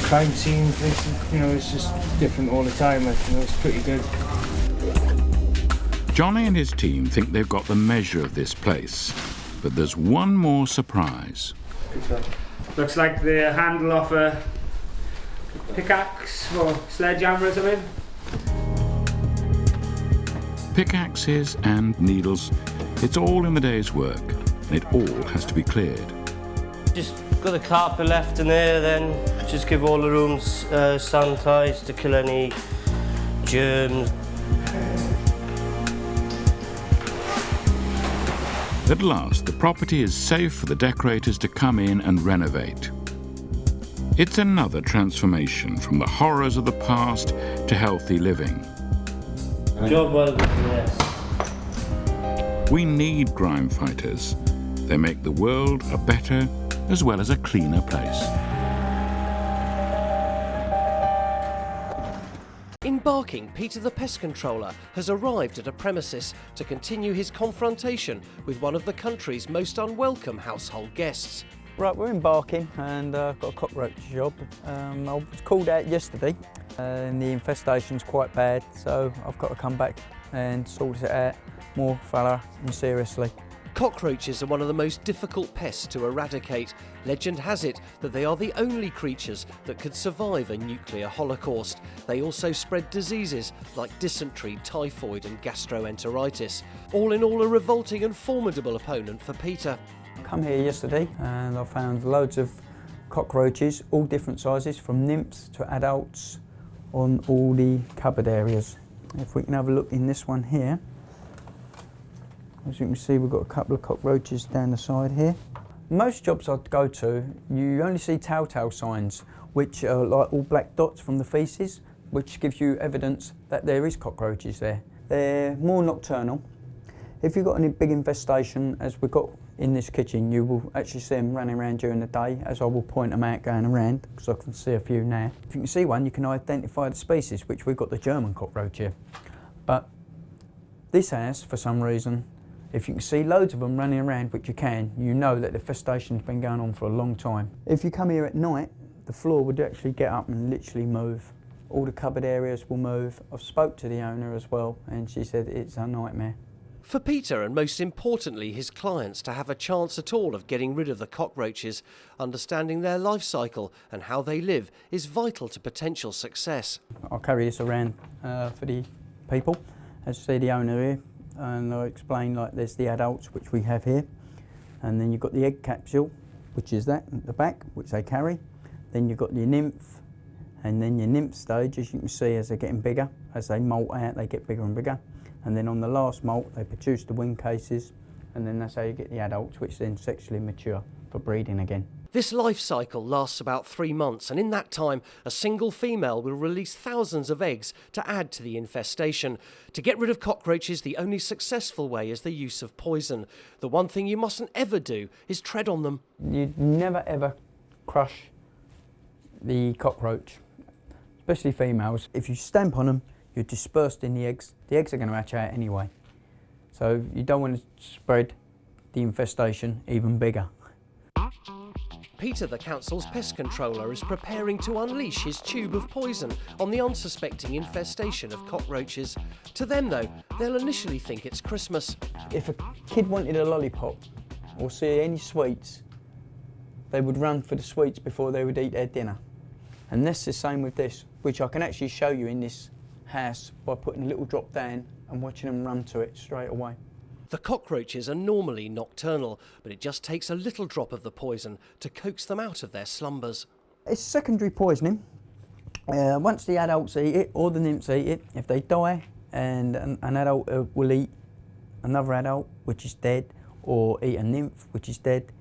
crime scene places. It's just different all the time. It's pretty good. Johnny and his team think they've got the measure of this place, but there's one more surprise. Looks like the handle off a pickaxe or sledgehammer or something. Pickaxes and needles, it's all in the day's work, and it all has to be cleared. Just got the carpet left in there, then just give all the rooms sanitised to kill any germs. At last, the property is safe for the decorators to come in and renovate. It's another transformation from the horrors of the past to healthy living. Job well done, yes. We need Grimefighters. They make the world a better as well as a cleaner place. In Barking, Peter the pest controller has arrived at a premises to continue his confrontation with one of the country's most unwelcome household guests. Right, we're in Barking and I've got a cockroach job. I was called out yesterday and the infestation's quite bad, so I've got to come back and sort it out more thorough and seriously. Cockroaches are one of the most difficult pests to eradicate. Legend has it that they are the only creatures that could survive a nuclear holocaust. They also spread diseases like dysentery, typhoid and gastroenteritis. All in all, a revolting and formidable opponent for Peter. I come here yesterday and I found loads of cockroaches, all different sizes, from nymphs to adults, on all the cupboard areas. If we can have a look in this one here. As you can see, we've got a couple of cockroaches down the side here. Most jobs I go to, you only see telltale signs, which are like all black dots from the faeces, which gives you evidence that there is cockroaches there. They're more nocturnal. If you've got any big infestation, as we've got in this kitchen, you will actually see them running around during the day, as I will point them out going around, because I can see a few now. If you can see one, you can identify the species, which we've got the German cockroach here. But this house, for some reason, If you can see loads of them running around, which you can, you know that the infestation's been going on for a long time. If you come here at night, the floor would actually get up and literally move. All the cupboard areas will move. I've spoke to the owner as well, and she said it's a nightmare. For Peter, and most importantly his clients, to have a chance at all of getting rid of the cockroaches, understanding their life cycle and how they live is vital to potential success. I'll carry this around for the people, as you see the owner here, and I'll explain, like, there's the adults, which we have here, and then you've got the egg capsule, which is that at the back, which they carry. Then you've got your nymph, and then your nymph stage, as you can see, as they're getting bigger, as they molt out, they get bigger and bigger. And then on the last molt, they produce the wing cases, and then that's how you get the adults, which then sexually mature for breeding again. This life cycle lasts about 3 months, and in that time, a single female will release thousands of eggs to add to the infestation. To get rid of cockroaches, the only successful way is the use of poison. The one thing you mustn't ever do is tread on them. You never ever crush the cockroach, especially females. If you stamp on them, you're dispersed in the eggs. The eggs are going to hatch out anyway. So you don't want to spread the infestation even bigger. Peter, the council's pest controller, is preparing to unleash his tube of poison on the unsuspecting infestation of cockroaches. To them, though, they'll initially think it's Christmas. If a kid wanted a lollipop or see any sweets, they would run for the sweets before they would eat their dinner. And that's the same with this, which I can actually show you in this house by putting a little drop down and watching them run to it straight away. The cockroaches are normally nocturnal, but it just takes a little drop of the poison to coax them out of their slumbers. It's secondary poisoning. Once the adults eat it, or the nymphs eat it, if they die, and an adult will eat another adult, which is dead, or eat a nymph, which is dead,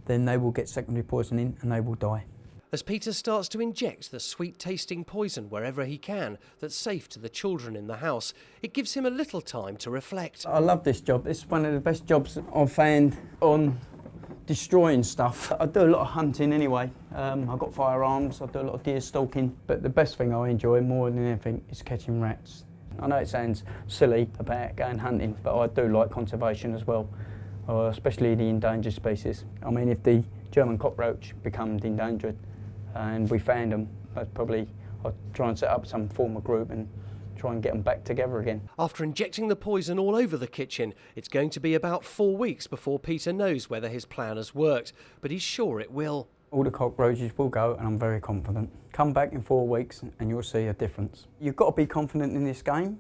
then they will get secondary poisoning and they will die. As Peter starts to inject the sweet-tasting poison wherever he can that's safe to the children in the house, it gives him a little time to reflect. I love this job. It's one of the best jobs I've found on destroying stuff. I do a lot of hunting anyway. I've got firearms, I do a lot of deer stalking, but the best thing I enjoy more than anything is catching rats. I know it sounds silly about going hunting, but I do like conservation as well, especially the endangered species. I mean, if the German cockroach becomes endangered, and we found them, I'd try and set up some form of group and try and get them back together again. After injecting the poison all over the kitchen, it's going to be about 4 weeks before Peter knows whether his plan has worked, but he's sure it will. All the cockroaches will go, and I'm very confident. Come back in 4 weeks and you'll see a difference. You've got to be confident in this game,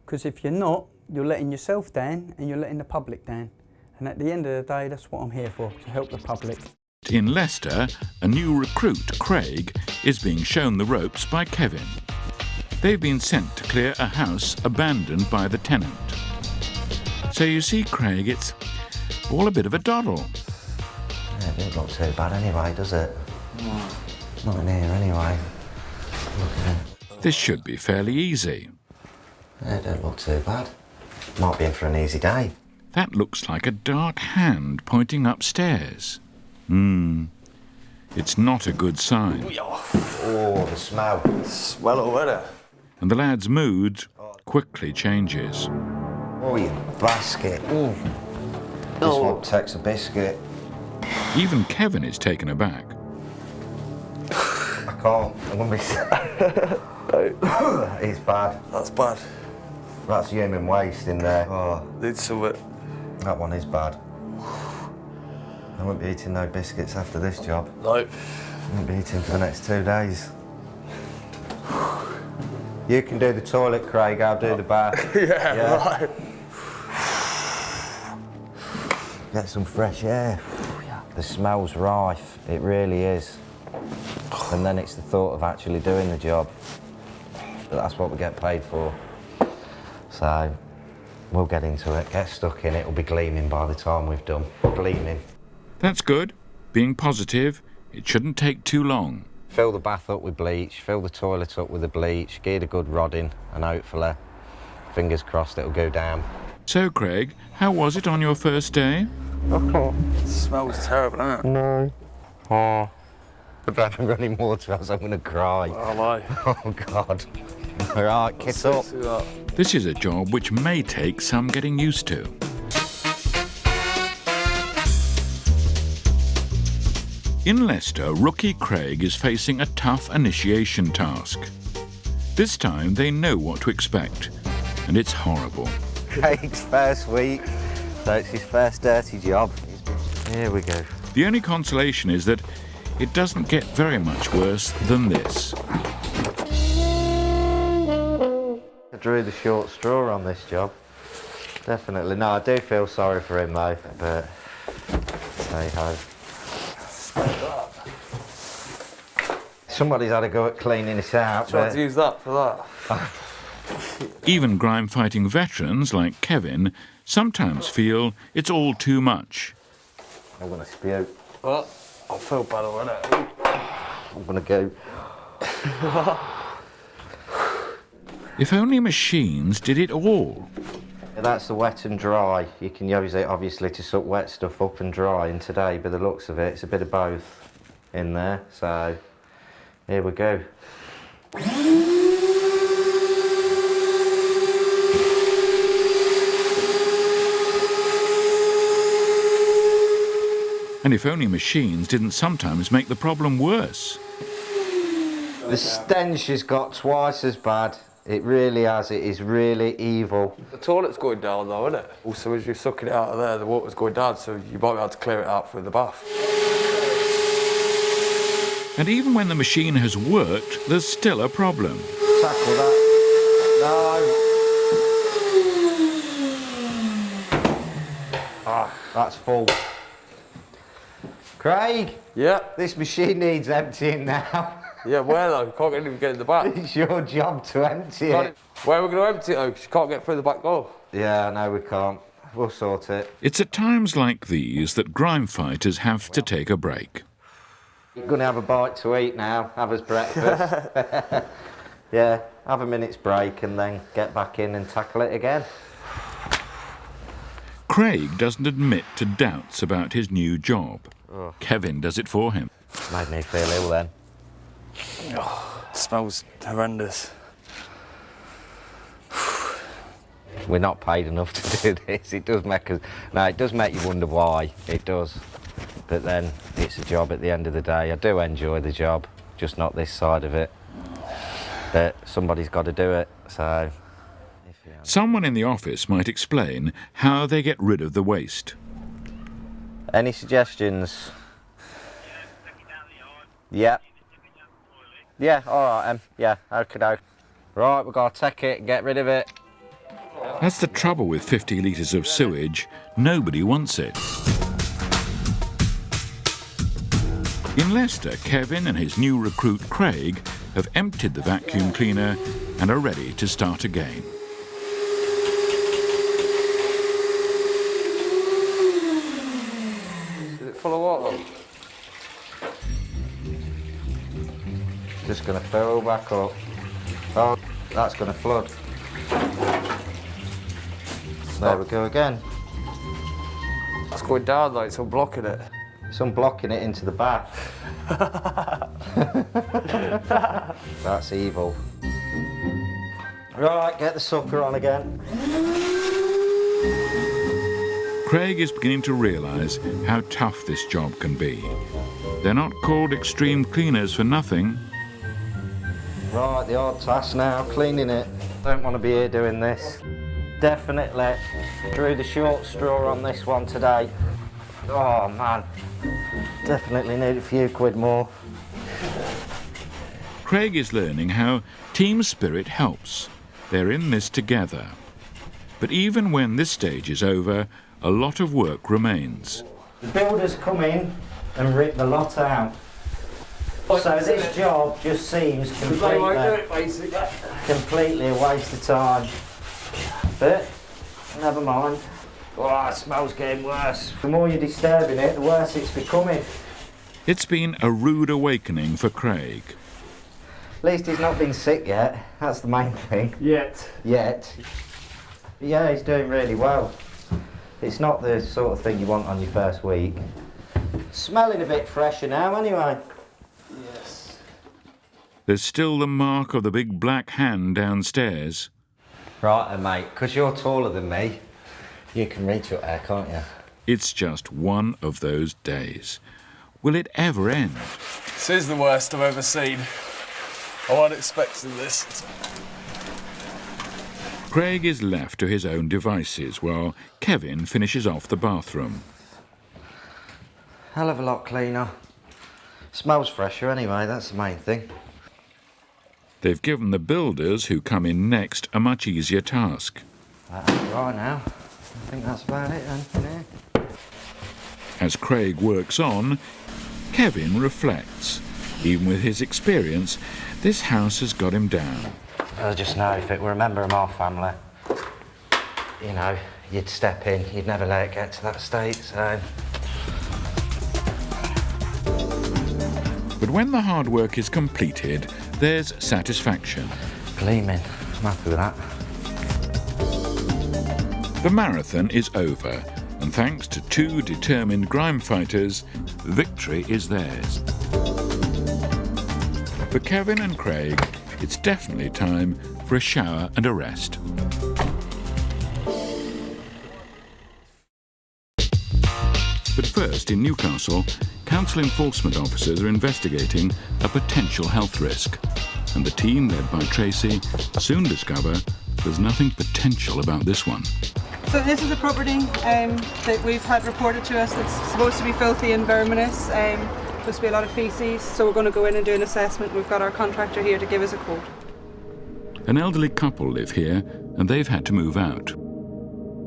because if you're not, you're letting yourself down and you're letting the public down. And at the end of the day, that's what I'm here for, to help the public. In Leicester, a new recruit, Craig, is being shown the ropes by Kevin. They've been sent to clear a house abandoned by the tenant. So you see, Craig, it's all a bit of a doddle. Yeah, it doesn't look too bad anyway, does it? No. Not in here anyway. Look at it. This should be fairly easy. Yeah, it don't look too bad. Might be in for an easy day. That looks like a dark hand pointing upstairs. It's not a good sign. Oh, the smell. Smell already. And the lad's mood quickly changes. Oh, you basket. Ooh. This one takes a biscuit. Even Kevin is taken aback. I can't. I'm going to be... It's bad. That's bad. That's human waste in there. Oh, need some of it. That one is bad. I won't be eating no biscuits after this job. No. I won't be eating for the next 2 days. You can do the toilet, Craig, I'll do the bath. Yeah, right. Get some fresh air. The smell's rife, it really is. And then it's the thought of actually doing the job. But that's what we get paid for. So, we'll get into it, get stuck in it, it'll be gleaming by the time we've done. Gleaming. That's good. Being positive, it shouldn't take too long. Fill the bath up with bleach, fill the toilet up with the bleach, get a good rodding, and hopefully, fingers crossed, it'll go down. So, Craig, how was it on your first day? Oh, it smells terrible, doesn't it? No. Oh, if I haven't got any more to us, I'm going to cry. Oh, no. Oh, God. All right, kit up. This is a job which may take some getting used to. In Leicester, rookie Craig is facing a tough initiation task. This time they know what to expect, and it's horrible. Craig's first week, so it's his first dirty job. Here we go. The only consolation is that it doesn't get very much worse than this. I drew the short straw on this job. Definitely. No, I do feel sorry for him though, but hey ho. Somebody's had a go at cleaning this out. Tried to use that for that. Even grime-fighting veterans like Kevin sometimes feel it's all too much. I'm going to spew. Well, I feel bad already. I'm going to go. If only machines did it all. That's the wet and dry. You can use it obviously to suck wet stuff up and dry, and today, by the looks of it, it's a bit of both in there, so here we go. And if only machines didn't sometimes make the problem worse. The stench has got twice as bad. It really has. It is really evil. The toilet's going down though, isn't it? Also, as you're sucking it out of there, the water's going down, so you might be able to clear it out through the bath. And even when the machine has worked, there's still a problem. Tackle that. No. Ah, that's full. Craig? Yeah? This machine needs emptying now. Yeah, where though? You can't even get in the back. It's your job to empty it. Where are we going to empty it though? Because you can't get through the back door. Yeah, no, we can't. We'll sort it. It's at times like these that Grimefighters have to take a break. You're going to have a bite to eat now, have us breakfast. Yeah, have a minute's break and then get back in and tackle it again. Craig doesn't admit to doubts about his new job. Kevin does it for him. Made me feel ill then. Oh, it smells horrendous. We're not paid enough to do this. It does make us... No, it does make you wonder why. It does. But then it's a job at the end of the day. I do enjoy the job, just not this side of it. But somebody's got to do it, so... Someone in the office might explain how they get rid of the waste. Any suggestions? Yeah. Yeah, all right, yeah, okay. Right, we've got to take it and get rid of it. That's the trouble with 50 litres of sewage. Nobody wants it. In Leicester, Kevin and his new recruit Craig have emptied the vacuum cleaner and are ready to start again. Is it full of water? Just going to fill back up. Oh, that's going to flood. There we go again. It's going down though, it's unblocking it. It's unblocking it into the back. That's evil. Right, get the sucker on again. Craig is beginning to realise how tough this job can be. They're not called extreme cleaners for nothing. Right, the odd task now, cleaning it. Don't want to be here doing this. Definitely drew the short straw on this one today. Oh man, definitely need a few quid more. Craig is learning how team spirit helps. They're in this together. But even when this stage is over, a lot of work remains. The builders come in and rip the lot out. So this job just seems completely a waste of time. But never mind. Oh, it smells getting worse. The more you're disturbing it, the worse it's becoming. It's been a rude awakening for Craig. At least he's not been sick yet. That's the main thing. Yet. But yeah, he's doing really well. It's not the sort of thing you want on your first week. Smelling a bit fresher now anyway. Yes. There's still the mark of the big black hand downstairs. Right then, mate, because you're taller than me, you can reach up there, can't you? It's just one of those days. will it ever end? This is the worst I've ever seen. I wasn't expecting this. Craig is left to his own devices while Kevin finishes off the bathroom. Hell of a lot cleaner. Smells fresher anyway, that's the main thing. They've given the builders who come in next a much easier task. That's right now. I think that's about it then. Yeah. As Craig works on, Kevin reflects. Even with his experience, this house has got him down. I just know if it were a member of my family, you know, you'd step in, you'd never let it get to that state, so... But when the hard work is completed, there's satisfaction. Gleaming. I'm happy with that. The marathon is over, and thanks to 2 determined Grimefighters, victory is theirs. For Kevin and Craig, it's definitely time for a shower and a rest. But first, in Newcastle, council enforcement officers are investigating a potential health risk. And the team, led by Tracy, soon discover there's nothing potential about this one. So this is a property that we've had reported to us that's supposed to be filthy and verminous, supposed to be a lot of faeces, so we're going to go in and do an assessment. We've got our contractor here to give us a quote. An elderly couple live here, and they've had to move out.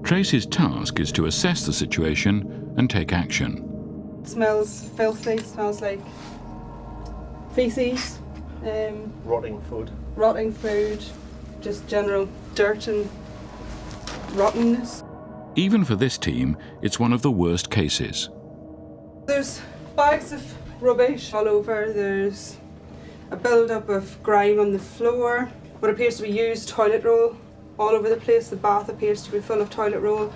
Tracy's task is to assess the situation and take action. It smells filthy, smells like faeces. Rotting food. Rotting food, just general dirt and rottenness. Even for this team, it's one of the worst cases. There's bags of rubbish all over. There's a build-up of grime on the floor. What appears to be used toilet roll all over the place. The bath appears to be full of toilet roll.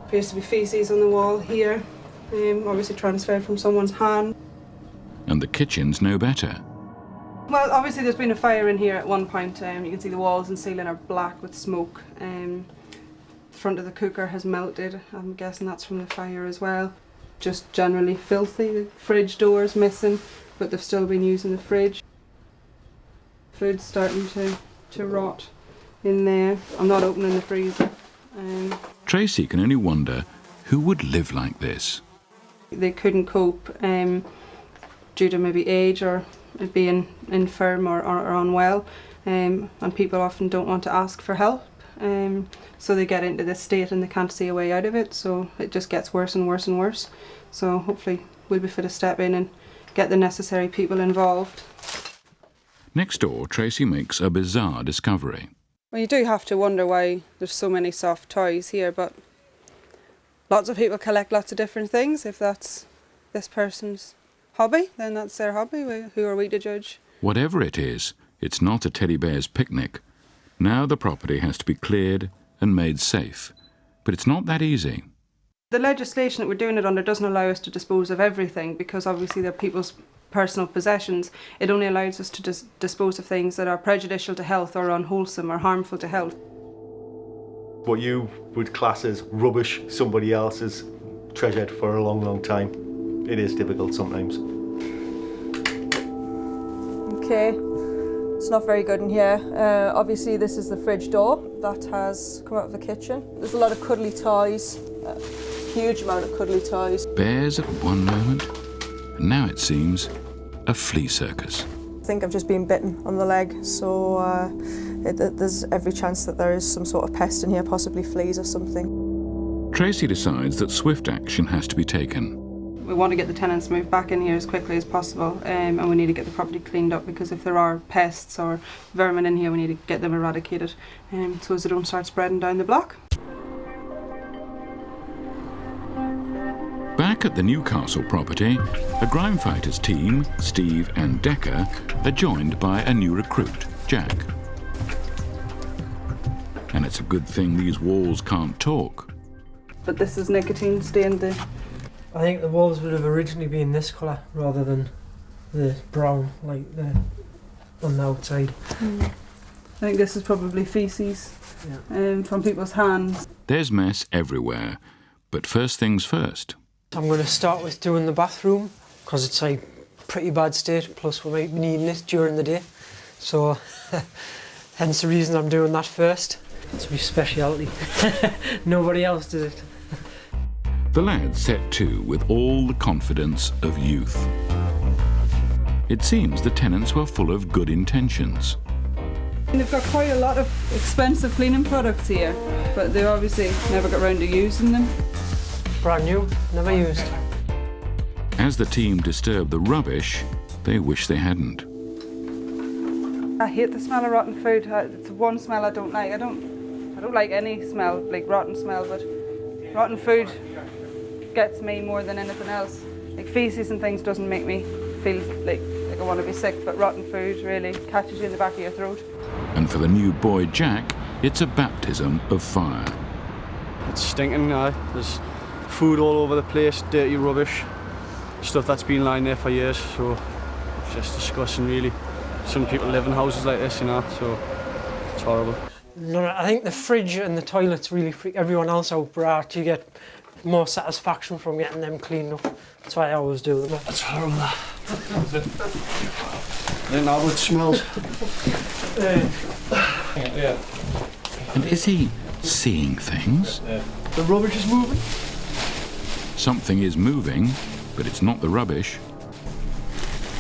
Appears to be faeces on the wall here. Obviously transferred from someone's hand. And the kitchen's no better. Well, obviously there's been a fire in here at one point. You can see the walls and ceiling are black with smoke. The front of the cooker has melted. I'm guessing that's from the fire as well. Just generally filthy. The fridge door's missing, but they've still been using the fridge. Food's starting to rot in there. I'm not opening the freezer. Tracy can only wonder who would live like this. They couldn't cope due to maybe age or being infirm or unwell, and people often don't want to ask for help, so they get into this state and they can't see a way out of it, so it just gets worse and worse and worse. So hopefully we'll be fit to step in and get the necessary people involved. Next door, Tracy makes a bizarre discovery. Well, you do have to wonder why there's so many soft toys here, but lots of people collect lots of different things. If that's this person's hobby, then that's their hobby. Who are we to judge? Whatever it is, it's not a teddy bear's picnic. Now the property has to be cleared and made safe. But it's not that easy. The legislation that we're doing it under doesn't allow us to dispose of everything, because obviously they're people's personal possessions. It only allows us to dispose of things that are prejudicial to health or unwholesome or harmful to health. What you would class as rubbish, somebody else has treasured for a long, long time. It is difficult sometimes. Okay, it's not very good in here. Obviously this is the fridge door that has come out of the kitchen. There's a lot of cuddly toys, a huge amount of cuddly toys. Bears at one moment, and now it seems a flea circus. I think I've just been bitten on the leg, so there's every chance that there is some sort of pest in here, possibly fleas or something. Tracy decides that swift action has to be taken. We want to get the tenants moved back in here as quickly as possible, and we need to get the property cleaned up, because if there are pests or vermin in here, we need to get them eradicated, so as they don't start spreading down the block. Back at the Newcastle property, a Grimefighters team, Steve and Decca, are joined by a new recruit, Jack. And it's a good thing these walls can't talk. But this is nicotine stained. I think the walls would have originally been this colour rather than the brown, like the on the outside. I think this is probably faeces from people's hands. There's mess everywhere, but first things first. I'm going to start with doing the bathroom. because it's like pretty bad state, plus we might be needing it during the day. So hence the reason I'm doing that first. It's my speciality. Nobody else does it. The lads set to with all the confidence of youth. It seems the tenants were full of good intentions. They've got quite a lot of expensive cleaning products here, but they obviously never got round to using them. Brand new, never used. As the team disturb the rubbish, they wish they hadn't. I hate the smell of rotten food. It's one smell I don't like. I don't like any smell, like rotten smell, but rotten food gets me more than anything else. Like feces and things doesn't make me feel like I want to be sick, but rotten food really catches you in the back of your throat. And for the new boy Jack, it's a baptism of fire. It's stinking, there's food all over the place, dirty rubbish, stuff that's been lying there for years, so it's just disgusting really. Some people live in houses like this, you know, so it's horrible. No, I think the fridge and the toilets really freak everyone else out, but I actually get more satisfaction from getting them cleaned up. That's why I always do them. That's horrible. Then how it smells. Yeah. And is he seeing things? The rubbish is moving. Something is moving, but it's not the rubbish.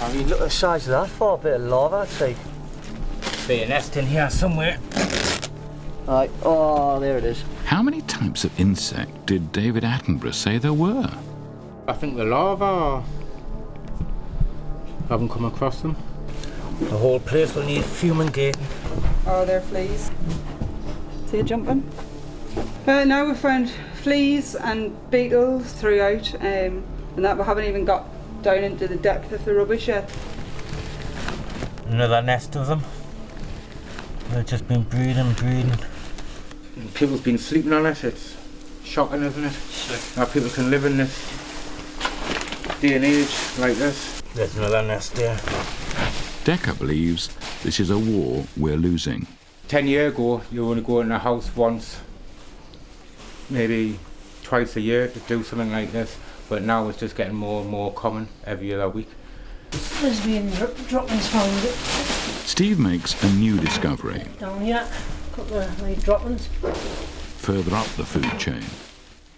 I mean, look at the size of that for a bit of lava, I'd say. Be a nest in here somewhere. Right, oh, there it is. How many types of insect did David Attenborough say there were? I think the larvae, haven't come across them. The whole place will need fumigating. Oh, they're fleas. See it jumping? Now we've found fleas and beetles throughout, and that we haven't even got down into the depth of the rubbish yet. Another nest of them. They've just been breeding. People's been sleeping on it. It's shocking, isn't it? How people can live in this day and age like this. There's another nest there. Decker believes this is a war we're losing. 10 years ago, you would go in a house once, maybe twice a year to do something like this, but now it's just getting more and more common every other week. There's been droppings found. Steve makes a new discovery. Down here, a couple of like droppings. Further up the food chain.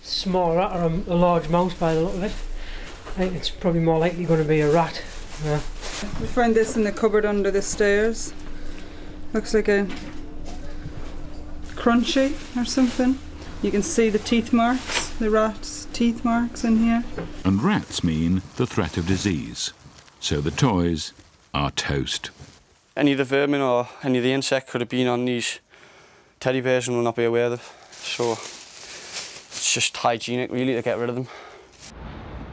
Small rat or a large mouse by the look of it. I think it's probably more likely going to be a rat. Yeah. We found this in the cupboard under the stairs. Looks like a crunchy or something. You can see the teeth marks, the rat's teeth marks in here. And rats mean the threat of disease. So the toys are toast. Any of the vermin or any of the insect could have been on these teddy bears and will not be aware of it. So it's just hygienic really to get rid of them.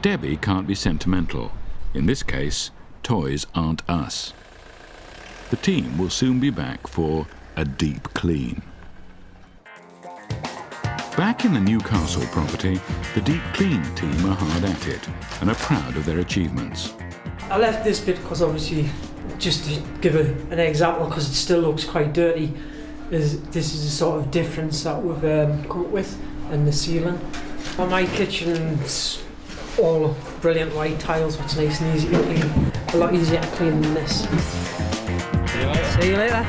Debbie can't be sentimental. In this case, toys aren't us. The team will soon be back for a deep clean. Back in the Newcastle property, the deep clean team are hard at it and are proud of their achievements. I left this bit because obviously, just to give an example, because it still looks quite dirty, this is the sort of difference that we've come up with in the ceiling. On my kitchen's all brilliant white tiles, which is nice and easy to clean. A lot easier to clean than this. See you later.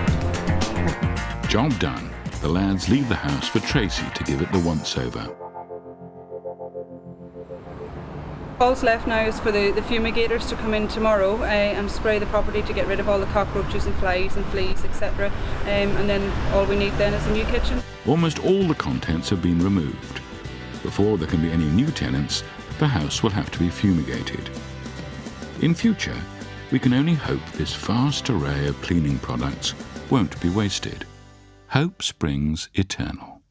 Job done. The lads leave the house for Tracy to give it the once-over. All's left now is for the fumigators to come in tomorrow and spray the property to get rid of all the cockroaches and flies and fleas, etc. And then all we need then is a new kitchen. Almost all the contents have been removed. Before there can be any new tenants, the house will have to be fumigated. In future, we can only hope this vast array of cleaning products won't be wasted. Hope springs eternal.